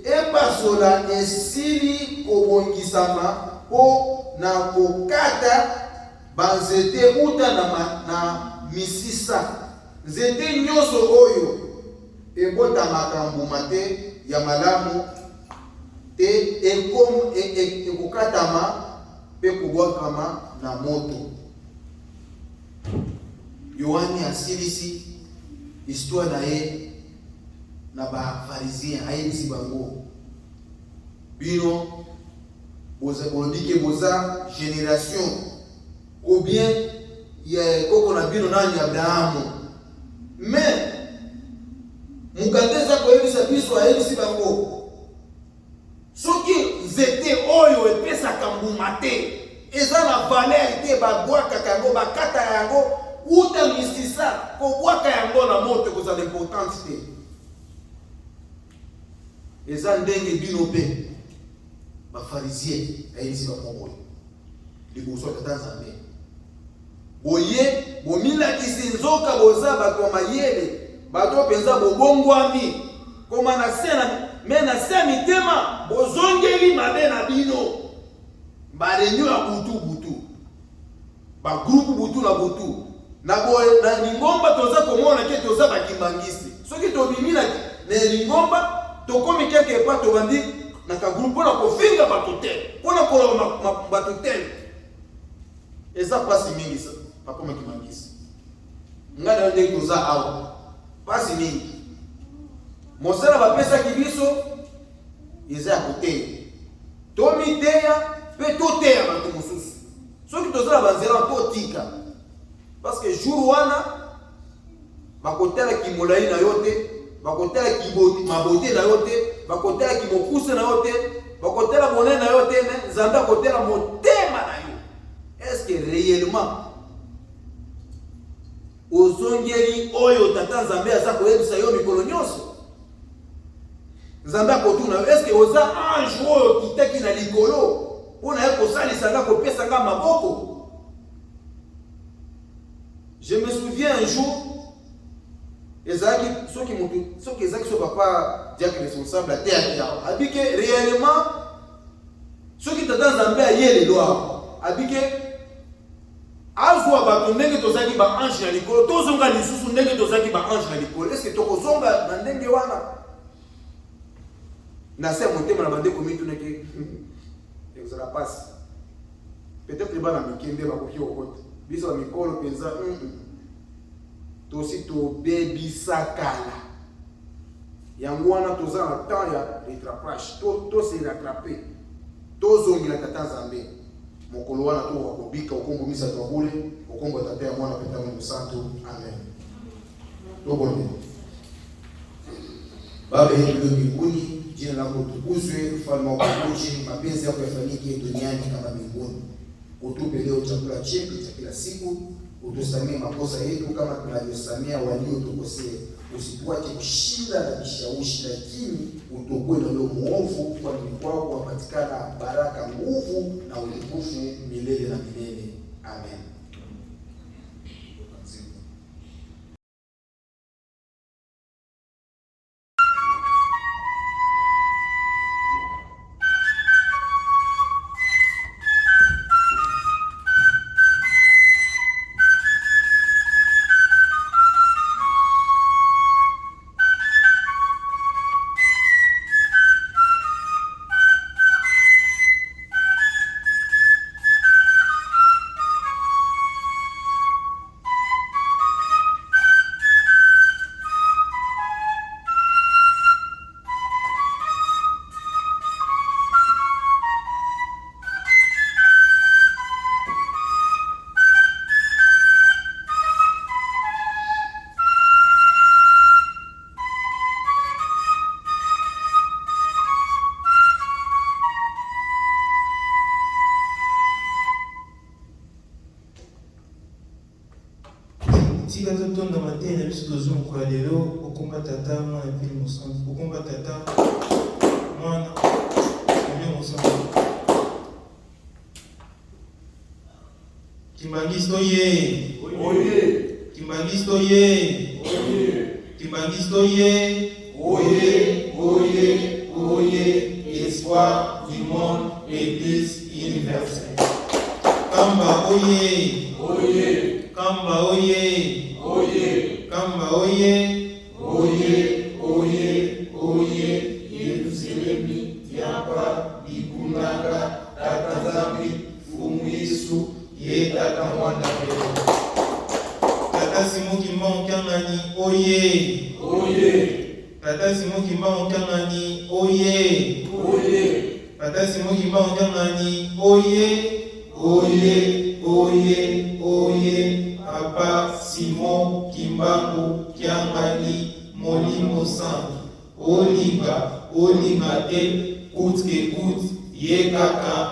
Epasola esili kobongisama mpo na kokata banzete uta na misisa. Nzete nyonso oyo ebotamaka mbuma te ya malamu te ekokatama mpe kobwakama na moto. Yohane asilisi histoire na ye na ba-Farisien, ayebisi bango bino olobike boza génération ou bien koko na bino nani Abrahamu. Mais mukande eza koyebisa biso, ayebisi bango soki nzete oyo epesaka mbuma te eza na valeur te, babwakaka yango, bakata yango uta misisa, kobwaka yango na moto kozala importance te. Eza ndenge bino mpe ba-Farisien ayebisi bango liboso ya tata Nzambe. Boye bomilakisi nzoka boza bato ya mayele, bato mpenza bobongwami koma na se mitema bozongeli mabe na bino. Bareunion ya butu bagroupe butu na butu na lingomba toza komona ke toza bakimbangisi. Soki tobimi na lingomba tokomi keke pa tobandi na ka groupe mpona kofinga bato te, mpona koloba bato te. Eza pasi mingi sa bakoma kimangisi. Nga na ndenge toza awa pasi mingi. Mosala bapesaki biso eza ya koteya, tomiteya mpe toteya bato mosusu. Soki tozala banzela totika, parce que jour wana bakotalaki molai na yo te, bakotalaki mabote na yo te, bakotalaki mokuse na yo te, bakotala monene na yo te, Nzambe akotela motema na yo. Est-ce que réellement ozongeli oyo tata Nzambe aza koyebisa yo mikolo nyonso? Nzambe akotuna yo, est-ce que oza ange oyo kitaki na likolo mpona ye kosalisa nga, kopesa nga maboko? Je me souviens un jour, ezalaki soki ezalaki so papa diacre responsable ateyaki awa, abike réellement soki tata Nzambe aye lelo awa, abike azwa bato ndenge tozalaki ba-ange na likolo, tozonga lisusu ndenge tozalaki ba-ange na likolo. Est-ce que tokozonga na ndenge wana? Na se motema na bandeko mitunaki ekozala pasi. Peut-être bana mikende bakoki kokota biso ya mikolo mpenza tosi tobebisakala. Yango wana toza na temps ya rattrapage, tosi rattrape, tozongela tata Nzambe. Mokolo wana to wakobika okombo misa twakule okombo tata ya mwana peta Mungu santo. Amen. Tobone. Baba yetu mbinguni, jina lako litukuzwe, ufalme wako uje, mapenzi yako yafanyike duniani kama mbinguni. Utupe leo chakula chetu cha kila siku, utusamee makosa yetu kama tunavyosamea waliotukosea, usituache kushinda na kishawishi, lakini utuokoe na leo muovu, kwani kwako wapatikana baraka, nguvu na utukufu milele na milele. Amen. te na biso tozwi mokolo ya lelo okomba tata mwana mpili mosantu okomba tata mwana mpili mosantu Kimbangis toye Kimbangis toye Kimbangis toye Oye espoir du monde église universelle Kamba oye Kamba oye Kamba oye Yerusalemi Tiapa Bikunanga Tata Zambi Fumu Yesu Ye Tata Mwana Pelo Tata Simo Kimba Okiangani oye Tata Simo Kimba Okiangani oye Tata Simo Kimba Okiangani oye Papa Simon Kimbangu Kiangani Molimo Santo Olinga te Kout ke kout Ye kaka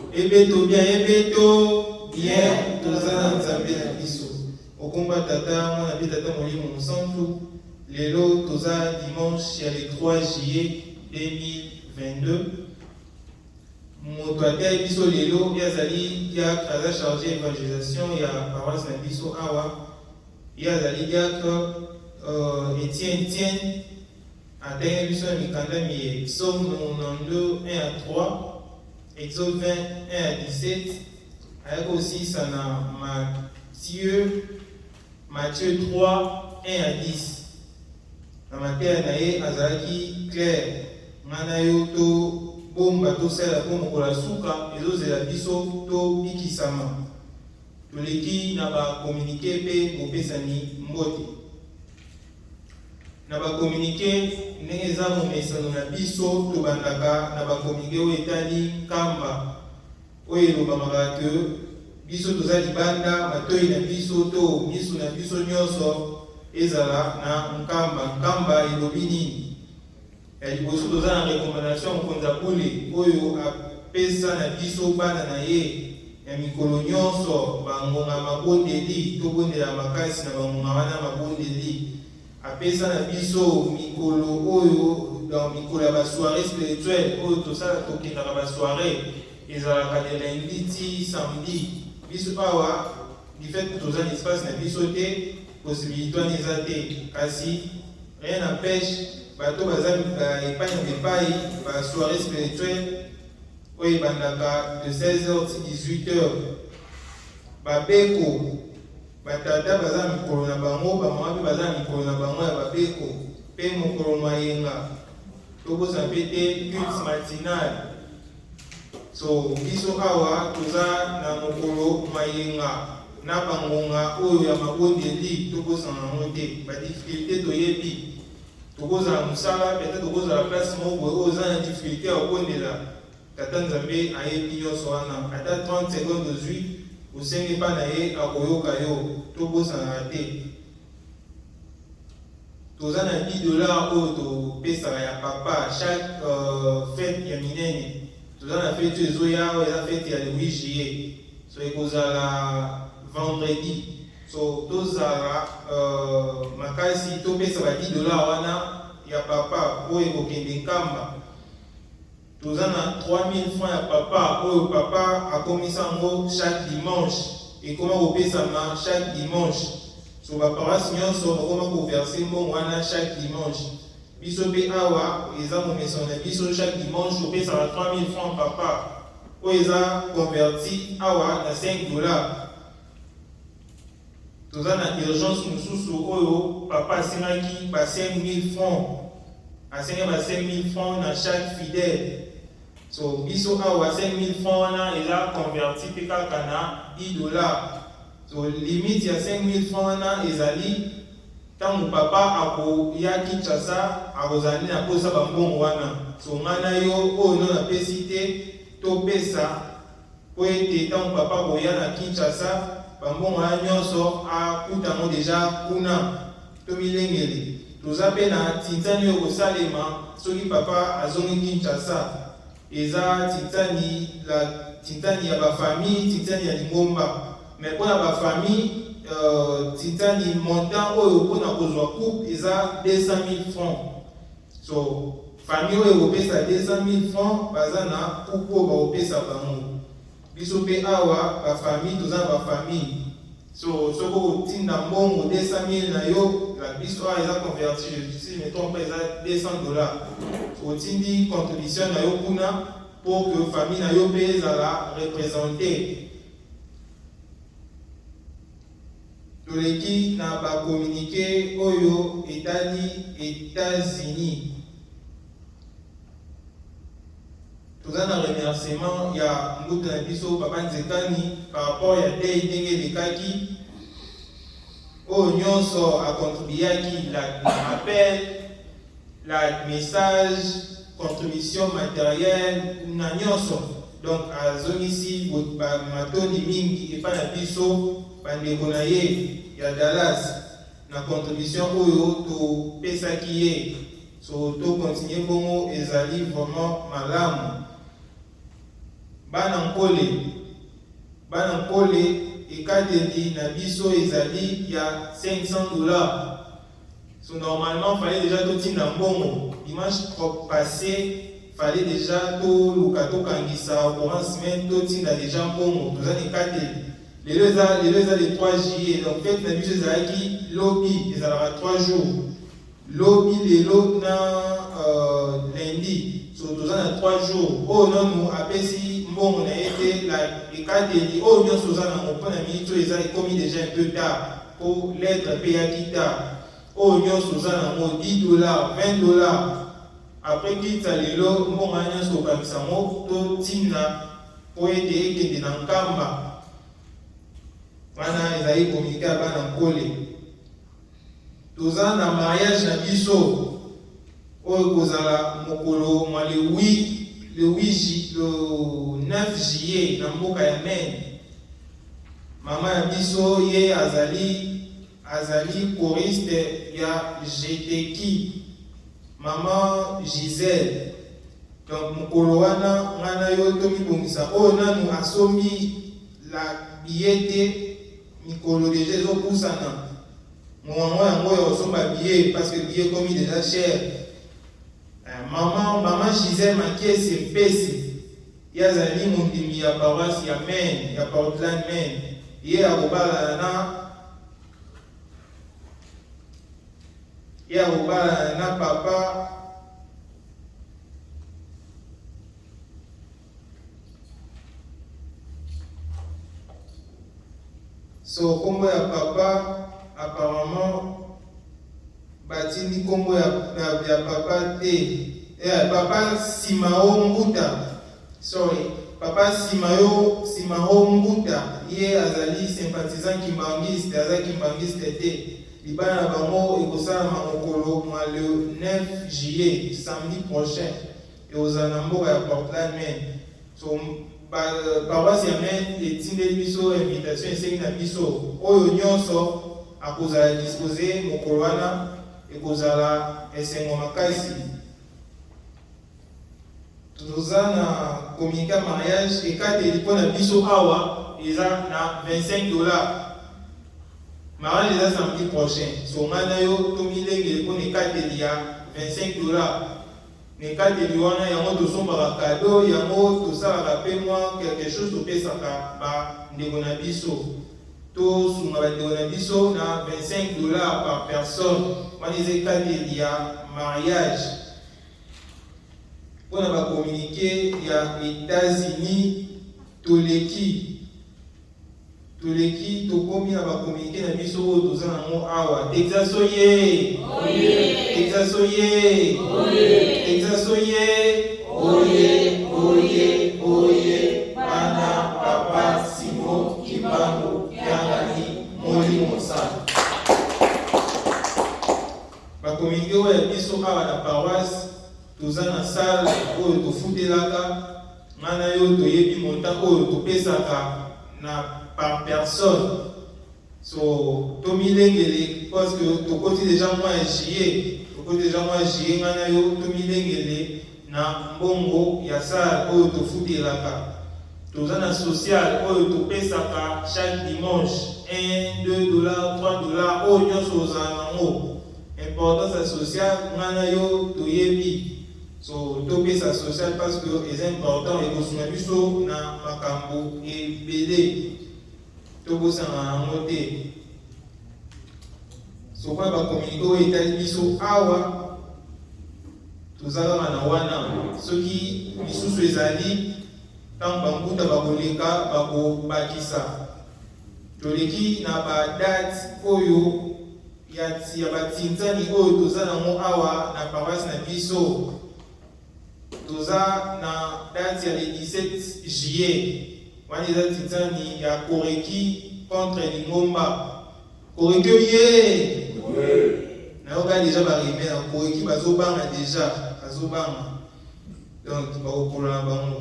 Ebeto bien tozana nzambe na biso okomba tata mwana pe tata molimo mosantu lelo toza dimanche ya le 3 juillet 2022 moto ate biso lelo yazali diacre aza chargé évangélisation ya paroisse na biso awa ye azali diacre Etienne atenge biso na mikanda miye psaume 92 1 à 3 Exode 20 1 à 17 avec aussi ça na Matthieu 3 1 à 10 na mateya na ye azalaki clair ngana yo to bomba tosala po mokolo ya suka ezozela biso tobikisama toleki na bakomunike mpe bopesani mbote na bakomunike ndenge eza momesano na biso tobandaka na bakomunike oyo etali nkamba oyo elobamaka ke biso toza libanda matoi na biso to miso na biso nyonso ezala na nkamba elobi nini ya liboso toza na recommandation mokonzi ya bule oyo apesa na biso bana na ye ya mikolo nyonso bangonga mabondeli tobondela makasi na bangonga wana mabondeli apesa na biso mikolo oyo dans mikolo ya basoirée spirituelle oyo tosala tokendaka basoirée ezalaka de lundi ti samedi biso awa du fait que toza na espace na biso te possibilité wana eza te kasi rien n'empêche bato baza epai na epai basoirée spirituelle oyo ebandaka de 16h ti 18h babeko batata baza mikolo na bango bamama mpe baza mikolo na bango ya babeko mpe mokolo mayenga tokosa mpe te culte matinale so biso awa toza na mokolo mayenga na bangonga oyo ya mabondeli tokosana yango te badifficulté toyebi tokozala mosala pete tokozala place moko oyo oza na difficulté ya kobondela tata nzambe ayebi nyonso wana ata 30 secondes ozwi osenge mpa na ye akoyoka yo tobosana te toza na $10 oyo topesaka ya papa chaque fête ya minene toza na fête oyo ezoya oyo eza fête ya le 8 juillet so ekozala vendredi so tozala makasi topesa ba $10 wana ya papa oyo ekokende nkamba toza na 3000 francs ya papa oyo papa akomisa yango chaque dimanche ekoma kopesama chaque dimanche so baparoisse nyonso bakoma koverse mbongo wana chaque dimanche biso mpe awa eza momesano na biso chaque dimanche opesaka 3000 francs papa oyo eza converti awa na $5 toza na urgence mosusu oyo papa asengaki ba 5000 francs asengi ba 5000 francs na chaque fidèle so biso awa 5000 francs wana eza converti mpe kaka na $10 so limite ya 5000 francs wana ezali ntango papa akoya Kinshasa akozali na posa bambongo wana so ngana yo oyo no napesi te topesa po ete ntango papa akoya na Kinshasa bambongo wana nyonso akutango deja kuna tomilengeli toza mpe na tintani oyo kosalema soki papa azongi Kinshasa eza tintani ya bafamille, tintani ya lingomba. Mais mpona bafamille tintani montant oyo mpona kozwa coupe eza 200 000 francs. So famille oyo ekopesa 200 000 francs baza na coupe oyo bakopesa bango. Biso mpe awa bafamille toza na bafamille. So soko kotinda mbongo 200 000 na yo la biso awa eza converti, si je me trompe eza $200. So otindi contribution na yo kuna pour que famille na yo mpe ezala représente. Toleki na bakomunike oyo etali États-Unis. Toza na remerciement ya mbutu na biso papa Nzekani par rapport ya dei ndenge elekaki oyo nyonso akontribuaki la appel, la message, contribution matérielle na nyonso. Donc azongisi matoni mingi epa na biso bandeko na ye ya Dallas na contribution oyo topesaki ye. So to continue bongo ezali vraiment malamu. Bana nkole ekateli na biso ezali ya $500. So normalement fallait déjà totinda mbongo. Dimanche passé fallait déjà toluka tokangisa courant semaine totinda déjà mbongo. Toza ekateli. Lelo eza le 3 juillet. Donc fête na biso ezalaki lobi ezalaka 3 jours. Lobi lelo na lundi. So toza na 3 jours. Oh non apesi mbongo na ete la ekateli oyo nyonso oza nango mpona miniti oyo eza ekomi déjà un peu tard po lettre mpe yaki tard oyo nyonso oza nango $10 $20 après kita lelo mbongo ya nyonso okangisa ngo totinda po ete ekende na nkamba wana ezali komunike ya bana nkole. Toza na mariage na biso oyo kozala mokolo mwa le 9 juillet na mboka ya Maine. Mama ya biso ye azali choriste ya GTK, Mama Gisèle. Donc mokolo wana ngana yo tomibongisa oyo nanu asomi la billet mikolo déjà ezopusana mwango yango oyo osomba billet parce que billet komi déjà cher. Mama Gisèle Makiesi mpesi yazali mondimi ya paroisse ya Maine ya Portland Maine. Ye akobala na papa so kombo ya papa apparemment batindi kombo ya papa te papa Simao Mbuta. Sorry, papa Simao Mbuta ye azali sympathisant kimbangiste, azali kimbangiste te. Libana na bango ekosala mokolo mwa le 9 juillet samedi prochain et ozana mboka ya Portland Maine. So paroisse ya Maine etindeli biso invitation esengi na biso oyo nyonso akozala dispose mokolo wana ekozala esengo makasi. Toza na communiqué mariage ekateli mpona biso awa eza na $25. Mariage eza samedi prochain. So ngana yo tomilengeli mpona ekateli ya $25. Nekateli wana yango tosombaka kado yango tosalaka mpe mwa quelque chose topesaka bandeko na biso. Tosunga bandeko na biso na $25 par personne. Wana eza ekateli ya mariage. Pour la communiqué ya États-Unis toleki tokomi na communiqué na biso oyo toza nango awa. Texas oye Texas oye Texas oye bana papa Simo Kimbangu yangani molimo sana. Bakominiqué oyo ya biso awa na paroisse toza na salle oyo tofutelaka ngana yo toyebi montant oyo topesaka na par personne So tomilengele parce que to côté déjà moi juillet, to côté déjà moi juillet ngana yo tomilengele na mbongo ya sa oyo tofutelaka. Toza na social oyo topesaka chaque dimanche 1, 2 dollars, 3 dollars oyo nyonso ozala nango. Importance sociale ngana yo toyebi. So topesa social parce que c'est important et kosunga biso na makambo ebele. Tobosanga nango te. So kwa bakomunike oyo etali biso awa tozalaka na wana soki lisusu ezali ntango bambuta bakoleka bakobakisa. Toleki na badate oyo ya batintani oyo toza nango awa na paroisse na biso. Toza na date ya le 17 juillet. Wana eza tintani ya Koreki contre Lingomba. Koreki oye! Nayoka déjà barime na Koreki bazobanga déjà. Bazobanga. Donc, bakokola na bango.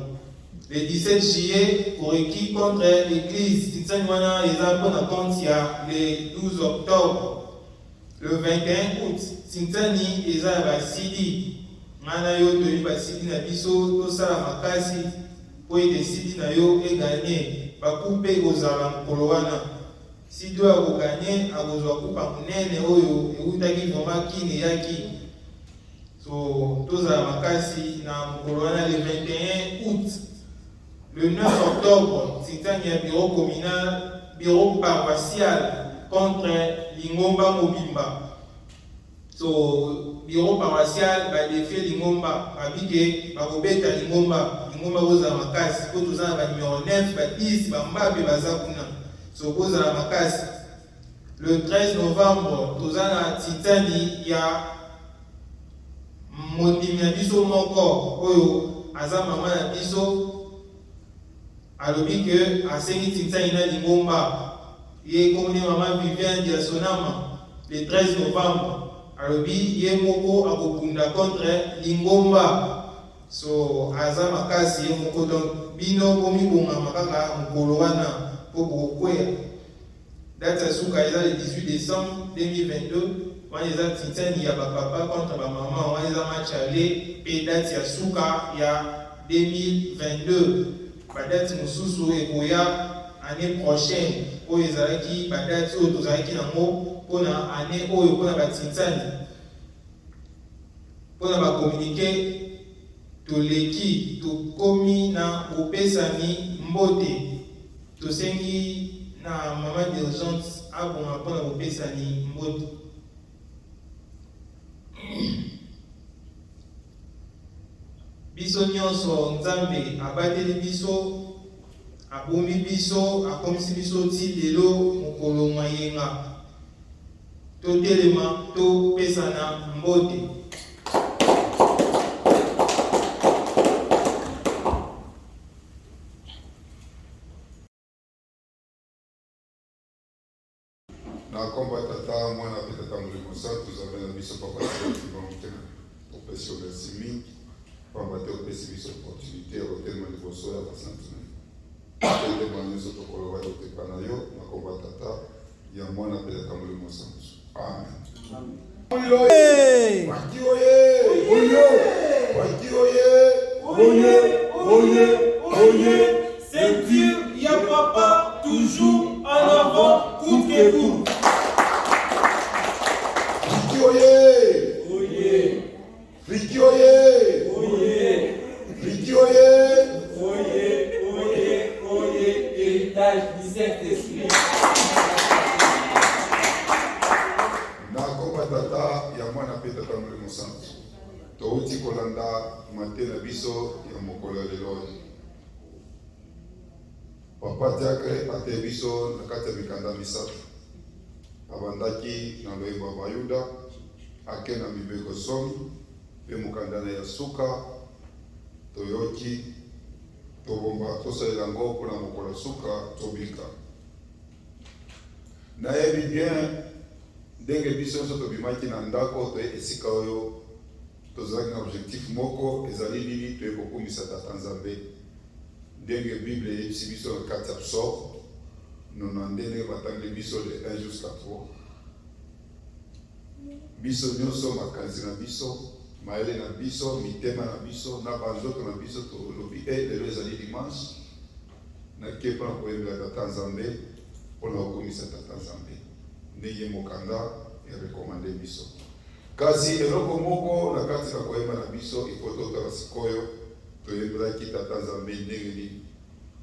Le 17 juillet, Koreki contre l'église. Tintani wana eza mpona compte ya le 12 octobre. Le 21 août, tintani eza ya basidi. Ngana yo toyi basidi na biso tosala makasi po ete sidi na yo eganye bakupe kozala mokolo wana. Sidi oyo akoganye akozwa kupa monene oyo eutaki vraimen kini eyaki. So tozala makasi na mokolo wana le 21 août. Le 9 octobre, tintani ya bureau communal, bureau paroissial contre Lingomba Mobimba. So bureau paroissial badefie Lingomba babike bakobeta Lingomba kozala makasi po tozala ba numéro 9 ba 10 bambape baza kuna. So kozala makasi. Le 13 novembre tozala tintani ya mondimi na biso moko oyo aza mama na biso alobi ke asengi tintani na Lingomba ye komoni mama Viviane Diasonama le 13 novembre alobi ye moko akokunda contre Lingomba. So aza makasi ye moko donc bino bomibongama kaka mokolo wana po bokokwea. Date ya suka eza le 18 décembre 2022. Wana eza tintani ya bapapa contre bamama. Wana eza match aller pe date ya suka ya 2022. Badate mosusu ekoya année prochaine oyo ezalaki badate oyo tozalaki nango mpona année oyo mpona batintani mpona bakomunike toleki tokomi na bopesani mbote. Tosengi na mama d'urgence abonga mpona bopesani mbote. Biso nyonso Nzambe abateli biso abomi biso akomisi biso ti lelo mokolo mayenga. Totelema topesana mbote. Na komba tata mwana pe tata mulimo santu tozambe na biso papa tena opesi omersi mingi pamba te opesi biso opportunité ya kotelema liboso ya basantu na yo telema nyonso tokoloba yotepa na yo na komba tata ya mwana pe tata mulimo santu. Amen. C'est Dieu, il y a papa, toujours en avant, coûte que coûte. Héritage du Saint-Esprit. Na komba tata ya mwana pe tata mulimo santu touti kolanda mate na biso ya mokolo ya lelo. Papa Diacre ate biso na kati ya mikanda misato. Abandaki na loyembo ya Bayuda ake na mibeko somi pe mokanda na ya suka toyoki tobomba tosalela ngo mpona mokolo ya suka tobika. Nayebi bien ndenge biso nyonso tobimaki na ndako toye esika oyo tozalaki na objectif moko ezali nini toye kokumisa tata Nzambe ndenge Bible eyebisi biso na kati ya psaume nous n'en donnons pas tant de biso de 1 jusqu'à 3. Biso nyonso makanzi na biso, maele na biso, mitema na biso, na banzoto na biso to lobi lelo ezali dimanche. Na kepa na koyembela tata Nzambe mpona kokomisa tata Nzambe ndenge mokanda erekomande biso. Kasi eloko moko na kati na koyemba na biso ikototala sikoyo toyembelaki tata Nzambe ndenge nini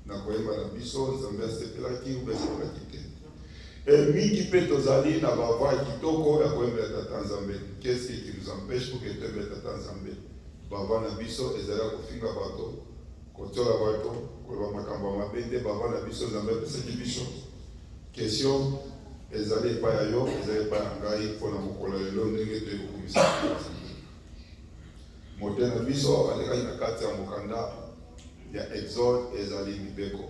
na koyemba na biso Nzambe asepelaki ube asepelaki te. Mingi mpe tozali na bavoi kitoko ya koyembela tata Nzambe. Qu'est-ce qui nous empêche pour que toyembela tata Nzambe? Bavoi na biso ezali ya kofinga bato, kotola bato, koloba makambo mabe nde bavoi na biso Nzambe apesaki biso. Question ezali epai ya yo, ezali epai ya ngai mpona mokolo lelo ndenge toyekokomisa Nzambe. Mote na biso alekaki na kati ya mokanda ya Exode ezali mibeko.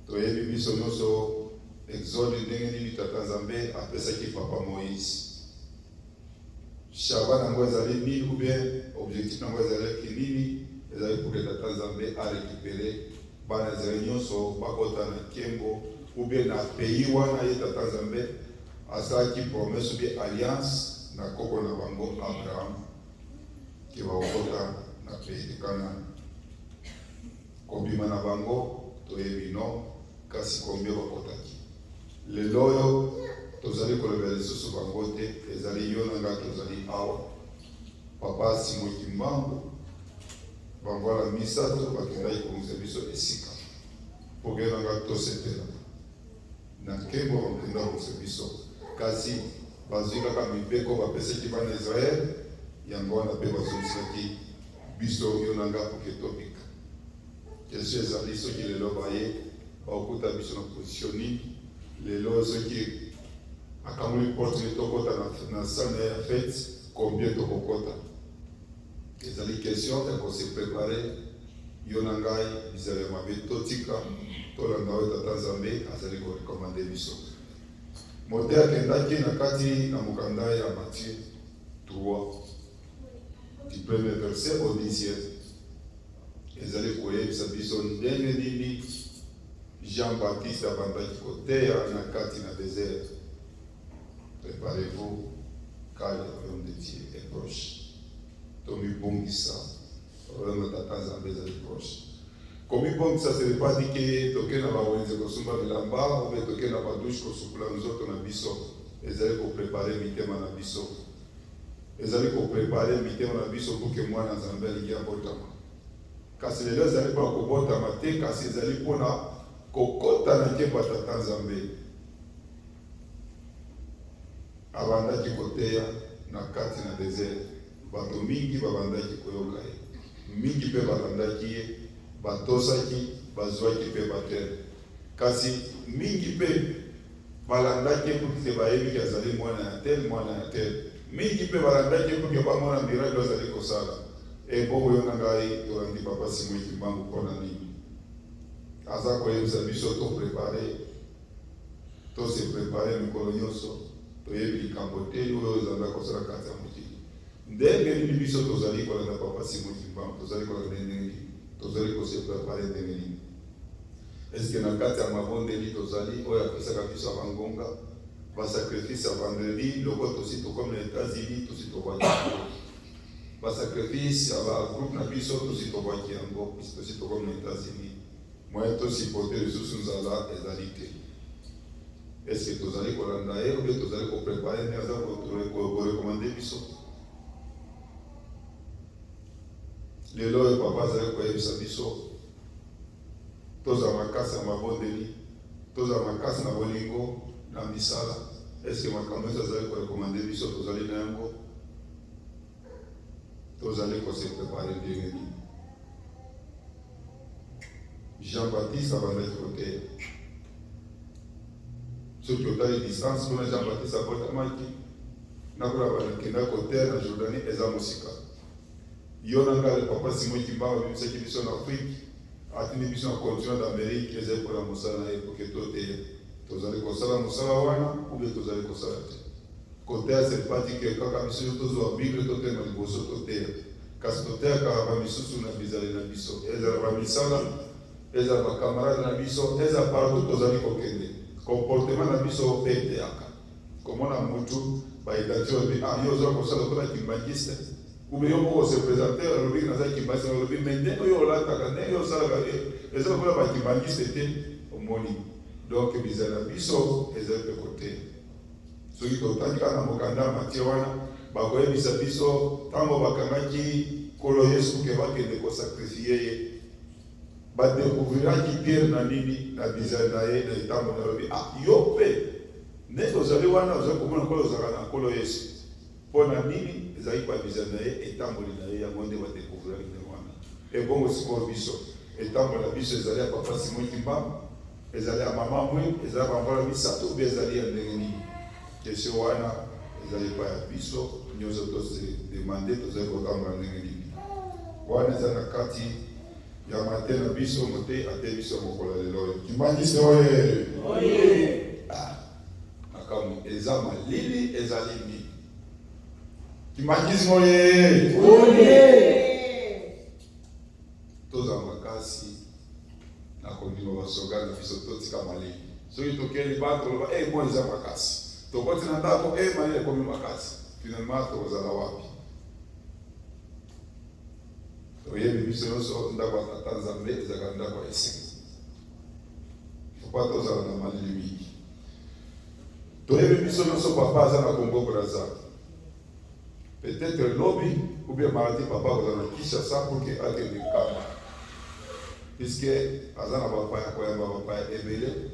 Toyebi biso nyonso Exode ndenge nini tata Nzambe apesaki papa Moïse. Shaba nango ezali nini ou bien objectif nango ezalaki nini? Ezali pour que tata Nzambe a récupéré bana Israeli nyonso bakota na nkembo ou bien na pays wana ye tata Nzambe asalaki promesse ou bien alliance na koko na bango Abraham ke bakota na pays de Canaan. Kobima na bango toyebi no kasi combien bakotaki. Lelo oyo tozali kolobela lisusu bango te, ezali yo na nga tozali awa. Papa asimoki mbangu bango ala misato bakendaki komisa biso esika mpo ke na nga tosepela na nkembo bakenda komisa biso. Kasi bazwi kaka mibeko bapesaki bana Israele, yango wana mpe bazongisaki biso yo na nga mpo ke tobika. Yesu ezali soki lelo baye bakokuta biso na position nini? Lelo soki akamuli porte tokota na salle ya fête, combien tokokota? Ezali question ya kose préparer yo na ngai bizale mabe totika tolanda oyo tata Nzambe azali korekomande biso. Mote akendaki na kati na mokanda ya Matthieu 3 du premier verset au 10e. Ezali koyebisa biso ndenge nini Jean-Baptiste abandaki koteya na kati na désert. Préparez-vous car le royaume de Dieu est proche. Tomi bongisa, royaume de tata Nzambe ezali proche. Komi bongisa, ce n'est pas dit que toke na bawenze kosumba bilamba ou bien toke na badouche kosukula nzoto na biso. Ezali ko préparer mitema na biso. Ezali ko préparer mitema na biso pour que mwana Nzambe alingi abotama. Kasi lelo ezali pa kobotama te, kasi ezali mpona kokota na nkembo ya tata Nzambe. Abandaki koteya na kati na désert. Bato mingi babandaki koyoka ye. Mingi mpe balandaki ye, batosaki, bazwaki mpe batere. Kasi mingi mpe balandaki ye pour bayebi azali mwana ya tel, mwana ya tel. Mingi mpe balandaki ye pour bamona miracle azali kosala. Bongo yo na ngai tolandi papa Simoki Mbangu mpona nini? Aza koyebisa biso to préparer, to se préparer mikolo nyonso, toyebi likambo te oyo ezalaka kosala kati ya mokili. Ndenge nini biso tozali kolanda papa Simoki Mbangu, tozali kolanda ndenge nini, tozali kose préparer ndenge nini? Eske na kati ya mabondeli tozali oyo apesaka biso abangonga basacrifice ya vendredi loko tosi tokomi na États-Unis tosi tobwaki basacrifice ya bagroupe na biso tosi tobwaki yango tosi tokomi na États-Unis moyen tosipote lisusu nzala ezali te. Eske tozali kolanda ye obe tozali koprepare nde aza korekomande biso? Lelo oyo papa azali koyebisa biso toza makasi ya mabondeli, toza makasi na bolingo na misala. Eske makambo nyonso azali korekomande biso tozali na yango? Tozali kose prepare ndenge nini? Jean-Baptiste abandaki koteya. Soki otali distance kuna Jean-Baptiste abotamaki nakola bakenda koteya na Jordanie eza mosika. Yo na ngai papa Simoki Mbangu abimisaki biso na Afrique, atindi biso na continent d'Amérique ezali mpona mosala na ye po ke toteya. Tozali kosala mosala wana ou bien tozali kosala te? Koteya c'est pas dit que kaka biso tozwa Bible totema liboso toteya. Kasi toteyaka bamisusu na bizali na biso. Ezala bamisala eza bacamarade na biso, eza partout tozali kokende. Comportement na biso peteaka. Komona mutu baidentité obi yo oza kosala lokola kimbangiste. Ube yo moko se présenter alobi naza kimbangiste alobi mais ndenge oyo olataka ndenge oyo osalaka eza lokola bakimbangiste te omoni. Donc bizala na biso eza pe kote. Soki totandi kaka na mokanda matie wana bakoyebisa biso ntango bakangaki kolo Yesu ke bakende kosakrifie ye badekuvriraki Pierre na nini na bizala na ye na etambo na lobi yo mpe ndenge ozali wana ozali komona kolo ozalaka na kolo Yesu mpo na nini ezali babizala na ye etamboli na ye yango nde badekuvriraki nde wana ebongo sikoyo biso etambo na biso ezali ya papa Simon Kimba ezali ya mama mwe ezali bambola misato mpe ezali ya ndenge nini kesio wana ezali pa ya biso nyonso tose demande tozali kotambola ndenge nini wana eza na kati ya mate na biso mote ate biso mokolo lelo oyo kimbangisi oye akamu eza malili ezali nini kimbangisi oye toza makasi na kondima basoga na biso totika malili soki tokeli bato loba mo eza makasi tokoti na ndako malili ekomi makasi finalement tokozala wapi toyebi biso nyonso ndako ya tata Nzambe ezalaka ndako ya esengo fopa tozala na malili mingi toyebi biso nyonso papa aza na Congo Brazza peut-être lobi ou bien mardi papa akozala na Kinshasa pour ke akende kamba puisque aza na bapaya koyamba bapaya ebele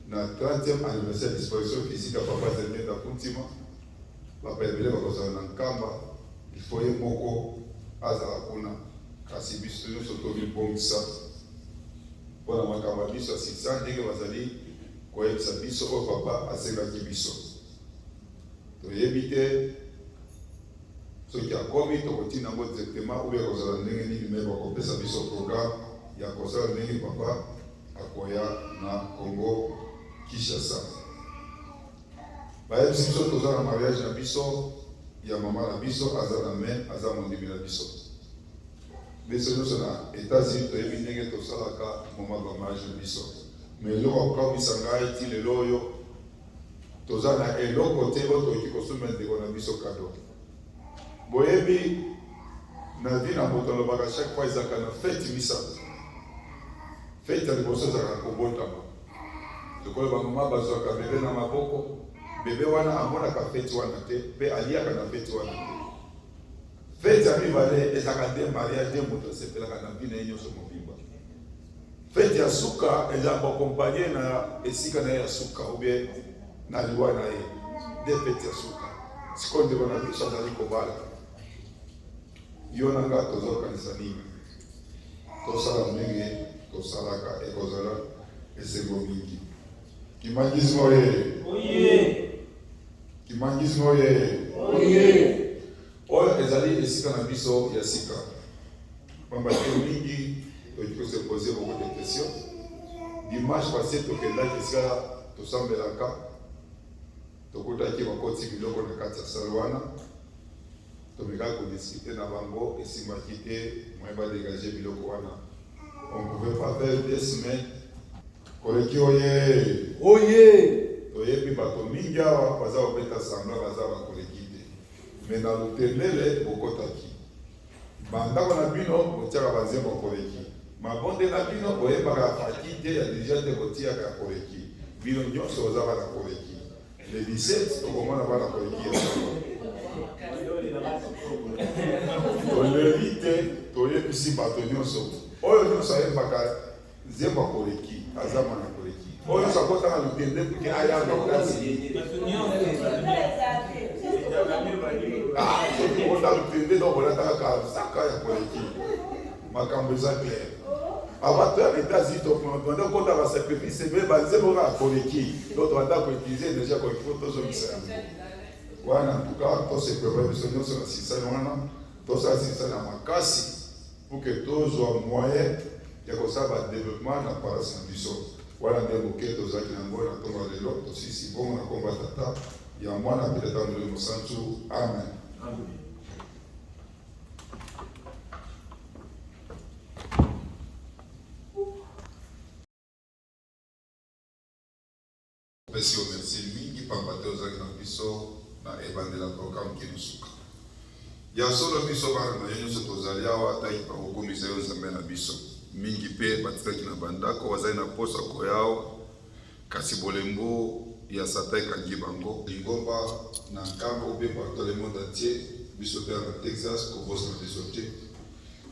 na 30e anniversaire disparition physique ya papa Zengenda Kuntima bapaya ebele bakozala na nkamba ifoye moko azala kuna kasi biso nyonso tobibongisa mpona makambo ya biso asisa ndenge bazali koyebisa biso oyo papa asengaki biso toyebi te soki akomi tokotina yango directement oyo akozala ndenge nini me bakopesa biso programme ya kosala ndenge papa akoya na Congo Kinshasa bayebisi biso toza na mariage na biso ya mama na biso aza na main aza mondimi na biso biso nyonso na États-Unis toyebi ndenge tosalaka moma bamariage na biso mais eloko akokamwisa ngai ti lelo oyo toza na eloko te oyo tokoki kosomela ndeko na biso kado boyebi na vi na moto alobaka chaque fois ezalaka na fete misato fete ya liboso ezalaka kobotama lokola bamama bazwaka bebe na maboko bebe wana amonaka fete wana te mpe aliaka na fete wana te fete ya mibale ezalaka nde mariage nde moto asepelaka na vi na ye nyonso mobimba fete ya suka ezalaka bakompanie na esika na ye ya suka ubie na liwa na ye nde fete ya suka sikoyo ndeko na biso azali kobala yo na nga tozokanisa nini tosala ndenge tosalaka ekozala esengo mingi kimangismo oye kimangismo oye oyo ezali esika na biso ya sika pamba te mingi toki kosepose beaucoup de questions dimanche passé tokendaki esika tosambelaka tokutaki bakoti biloko na kati ya sale wana tomekaki kodiskute na bango esimaki te moye badégage biloko wana on pouvait pas faire 2 semaines koleki oye toyebi bato mingi awa baza kobeta sangla baza bakoleki te me na lutendele bokotaki bandako na bino botiaka banzembo koleki mabonde na bino boyebaka faki te ya deja te kotiaka ya koleki bino nyonso oza bana koleki le 17 tokomona bana koleki tolebi te toyebisi bato nyonso oyo nyonso ayembaka nzembo koleki aza mwana koleki oyo nyonso akotaka lutende puke aya bakasi soki ota lutende donc olataka kazaka ya koleki makambo eza clair abato ya États-Unis tokende okota basacrifice me banzembo kaka koleki donc tobanda koutilize déjà koleki tozongisa yango wana ntuka toseprepare biso nyonso na sisani wana tosala sisani ya makasi pour que tozwa moyen ya kosala badéveloppement na paroisse na biso wana nde moke tozalaki nango na ntongo ya lelo tosisi bongo na kombo ya tata ya mwana mpe tata molimo santu amen. Pesi merci mingi pambate ozaki na biso na ebandela programme kinusuka. Ya solo biso bana na yo nyonso tozali awa ataki bakokomisa yo Nzambe na biso. Mingi pe batikaki na bandako bazali na posa koyawa kasi bolembo ya sata ekangi bango. Lingomba na nkambo obe partout le monde entier biso pe na Texas kobosa na biso te.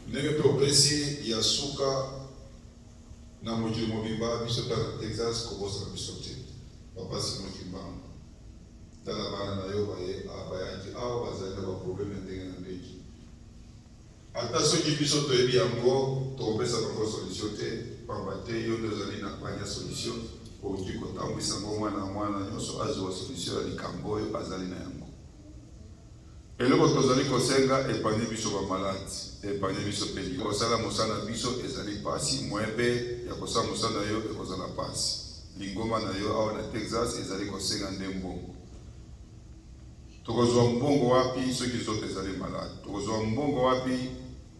Ndenge pe opesi ya suka na mokili mobimba biso pe na Texas kobosa na biso te. Papa Simon Kimbangu tala bana na yo baye abayaki awa bazali na baprobleme ndenge na ndenge. Ata soki biso toyebi yango tokopesa bango solution te pamba te yo nde ozali na panya solution okoki kotambwisa yango mwana nyonso azwa solution ya likambo oyo azali na yango. Eloko tozali kosenga epanye biso bamaladi epanye biso peli kosala mosala biso ezali pasi mwebe ya kosala mosala yo ekozala pasi. Lingoma na yo awa na Texas ezali kosenga nde mbongo. Tokozwa mbongo wapi soki zote ezali malade? Tokozwa mbongo wapi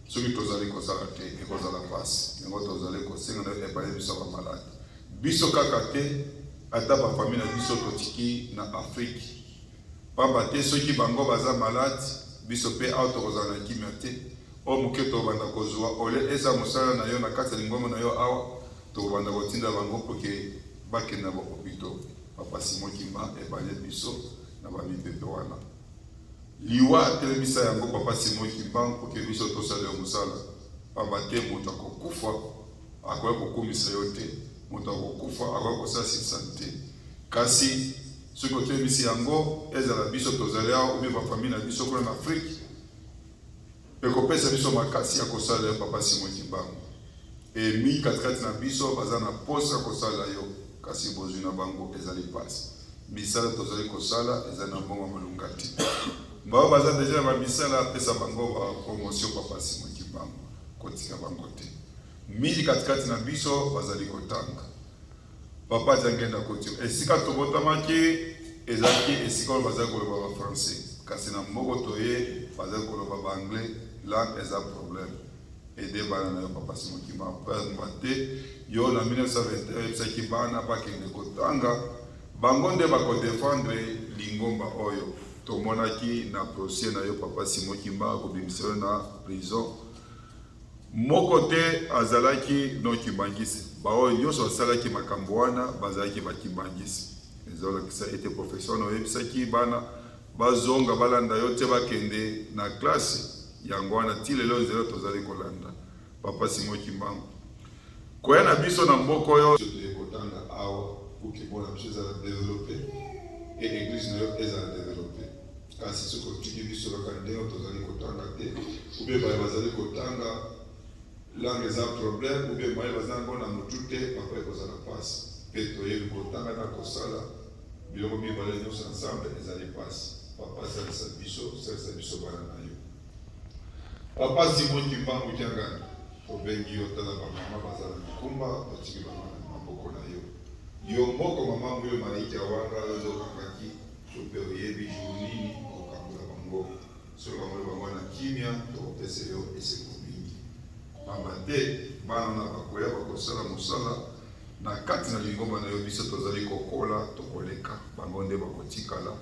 soki tozali kosala te ekozala pasi. Yango tozali kosenga na yo epanye biso bamaladi. Biso kaka te ata bafamille na biso totiki na Afrique. Pamba te soki bango baza malade biso pe awa tokozala na kimia te. O moke tobanda kozwa ole eza mosala na yo na kati ya lingoma na yo awa tokobanda kotinda bango poke bakenda ba hôpitaux. Papa Simon Kimba epanye biso na bamipepe wana. Liwa telebisa yango Papa Simon Kimba poke biso tosala mosala. Pamba te moto akokufa akoya kokumisa yo te. Moto akokufa akoya kosala santé. Kasi soki otelebisi yango ezala biso tozali awa obe bafamille na biso kuna na Afrique ekopesa biso makasi ya kosala yo Papa Simon Kimba. Mi katikati na biso baza na posa kosala yo kasi bozwi na bango ezali pasi. Misala tozali kosala ezali na mbongo malunga te. Mbao baza deja na misala apesa bango ba promotion Papa Simon Kimba kotika bango te. Mingi katikati na biso bazali kotanga. Papa jangenda kotio. Esika tobotamaki ezaki esika bazali koloba ba français. Kasi na mboko toye bazali koloba ba anglais langue eza problème. Aider bana na yo Papa Simon Kimba mate yo na 1921 ebisaki bana bakende kotanga bango nde bakodefendre lingomba oyo tomonaki na procès na yo Papa Simon Kimba kobimisa yo na prison moko te azalaki no kimbangisi baoyo nyonso basalaki makambo wana bazalaki bakimbangisi ezolakisa ete profession oyebisaki bana bazonga balanda yo te bakende na classe yango wana ti lelo nzela tozali kolanda Papa Simon Kimba koya na biso na mboko oyo tokotanga awa ukibona biso ezala développé et église na yo ezala développé kasi soki otiki biso kaka ndenge tozali kotanga te ube baye bazali kotanga langue eza problème ube baye bazali ngo na motu te papa ekozala pasi mpe toyebi kotanga na kosala biloko mibale nyonso ensemble ezali pasi papa salisa biso bana na yo Papa Simon Kimba mutiangani obengi yo tala bamama bazala mikumba batiki maboko na yo yo moko mama mwe malaika wanga ozokangaki sope oyebi journini okangula bango soki bango na kimia tokopesa yo eseko mingi pamba te bana na bakoya bakosala mosala na kati na lingomba na yo biso tozali kokola tokoleka bango nde bakotikala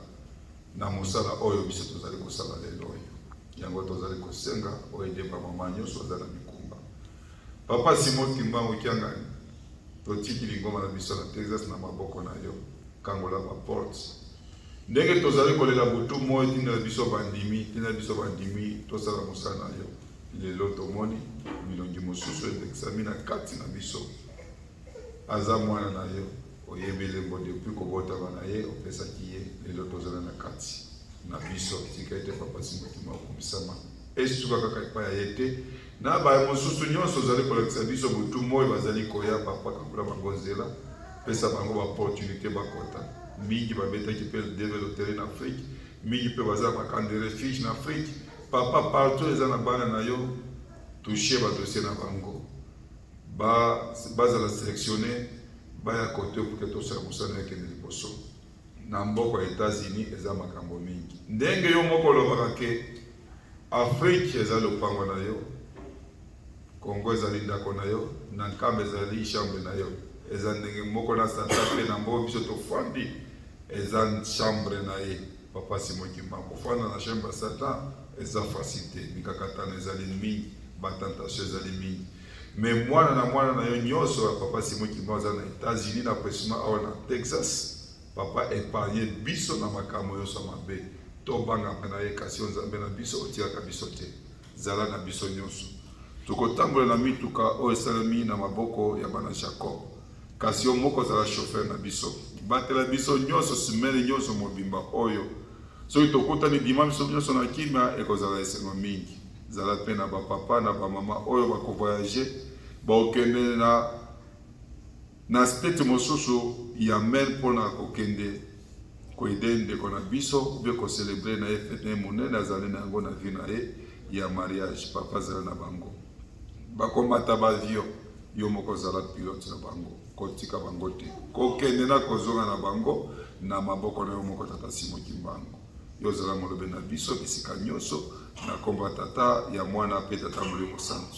na mosala oyo biso tozali kosala lelo oyo yango tozali kosenga oede ba mama nyonso azala mikumba Papa Simon Kimba okiangani totiki lingoma na biso na Texas na maboko na yo kangola ba porte ndenge tozali kolela butu moyo tina biso bandimi tosala mosala na yo lelo tomoni milongi mosusu examina kati na biso aza mwana na yo oyebele mbo depuis kobota bana ye opesaki ye lelo tozala na kati na biso tika ete Papa Simon Kimba okumisama esuka kaka epai ya ye te na baye mosusu nyonso ozali kolakisa biso butu moyo bazali koya papa kakula bango nzela pesa bango baopportunité bakota mingi babetaki mpe développé na Afrique mingi mpe baza bakande de refuge na Afrique papa partout eza na bana na yo touche badossier na bango bazala sélectionné baya kote pour que tosala mosala ekende liboso na mboko ya États-Unis eza makambo mingi ndenge yo moko olobaka ke Afrique eza lopango na yo Congo ezali ndako na yo na nkambe ezali chambre na yo eza ndenge moko na tata pe na mbo biso tofandi eza chambre na ye papa Simon Kimbangu kofanda na chambre Satan eza facilité mikakatano ezali mingi batentation ezali mingi mais mwana na yo nyonso ya papa Simon Kimbangu aza na États-Unis na presuma awa na Texas papa épargne biso na makambo nyonso mabe tobanga na ye kasi nzambe na biso otiaka biso te zala na biso nyonso tokotambola na mituka oyo esalemi na maboko ya bana Jacob kasi yo moko zala chauffeur na biso batela biso nyonso semaine nyonso mobimba oyo soki tokutani bima biso nyonso na kimia ekozala esengo mingi zala pe na bapapa na bamama oyo bakovoyage baokende na spete mosusu ya mel mpona kokende koide ndeko na biso ube kocelebre na ye fete monene azali na yango na vie na ye ya mariage papa azala na bango bakomata bavio yo moko ozala pilote na bango kotika bango te kokende na kozonga na bango na maboko na yo moko tata Simon Kimbangu yo ozala molobe na biso bisika nyonso na kombo tata ya mwana pe tata Molimo Santu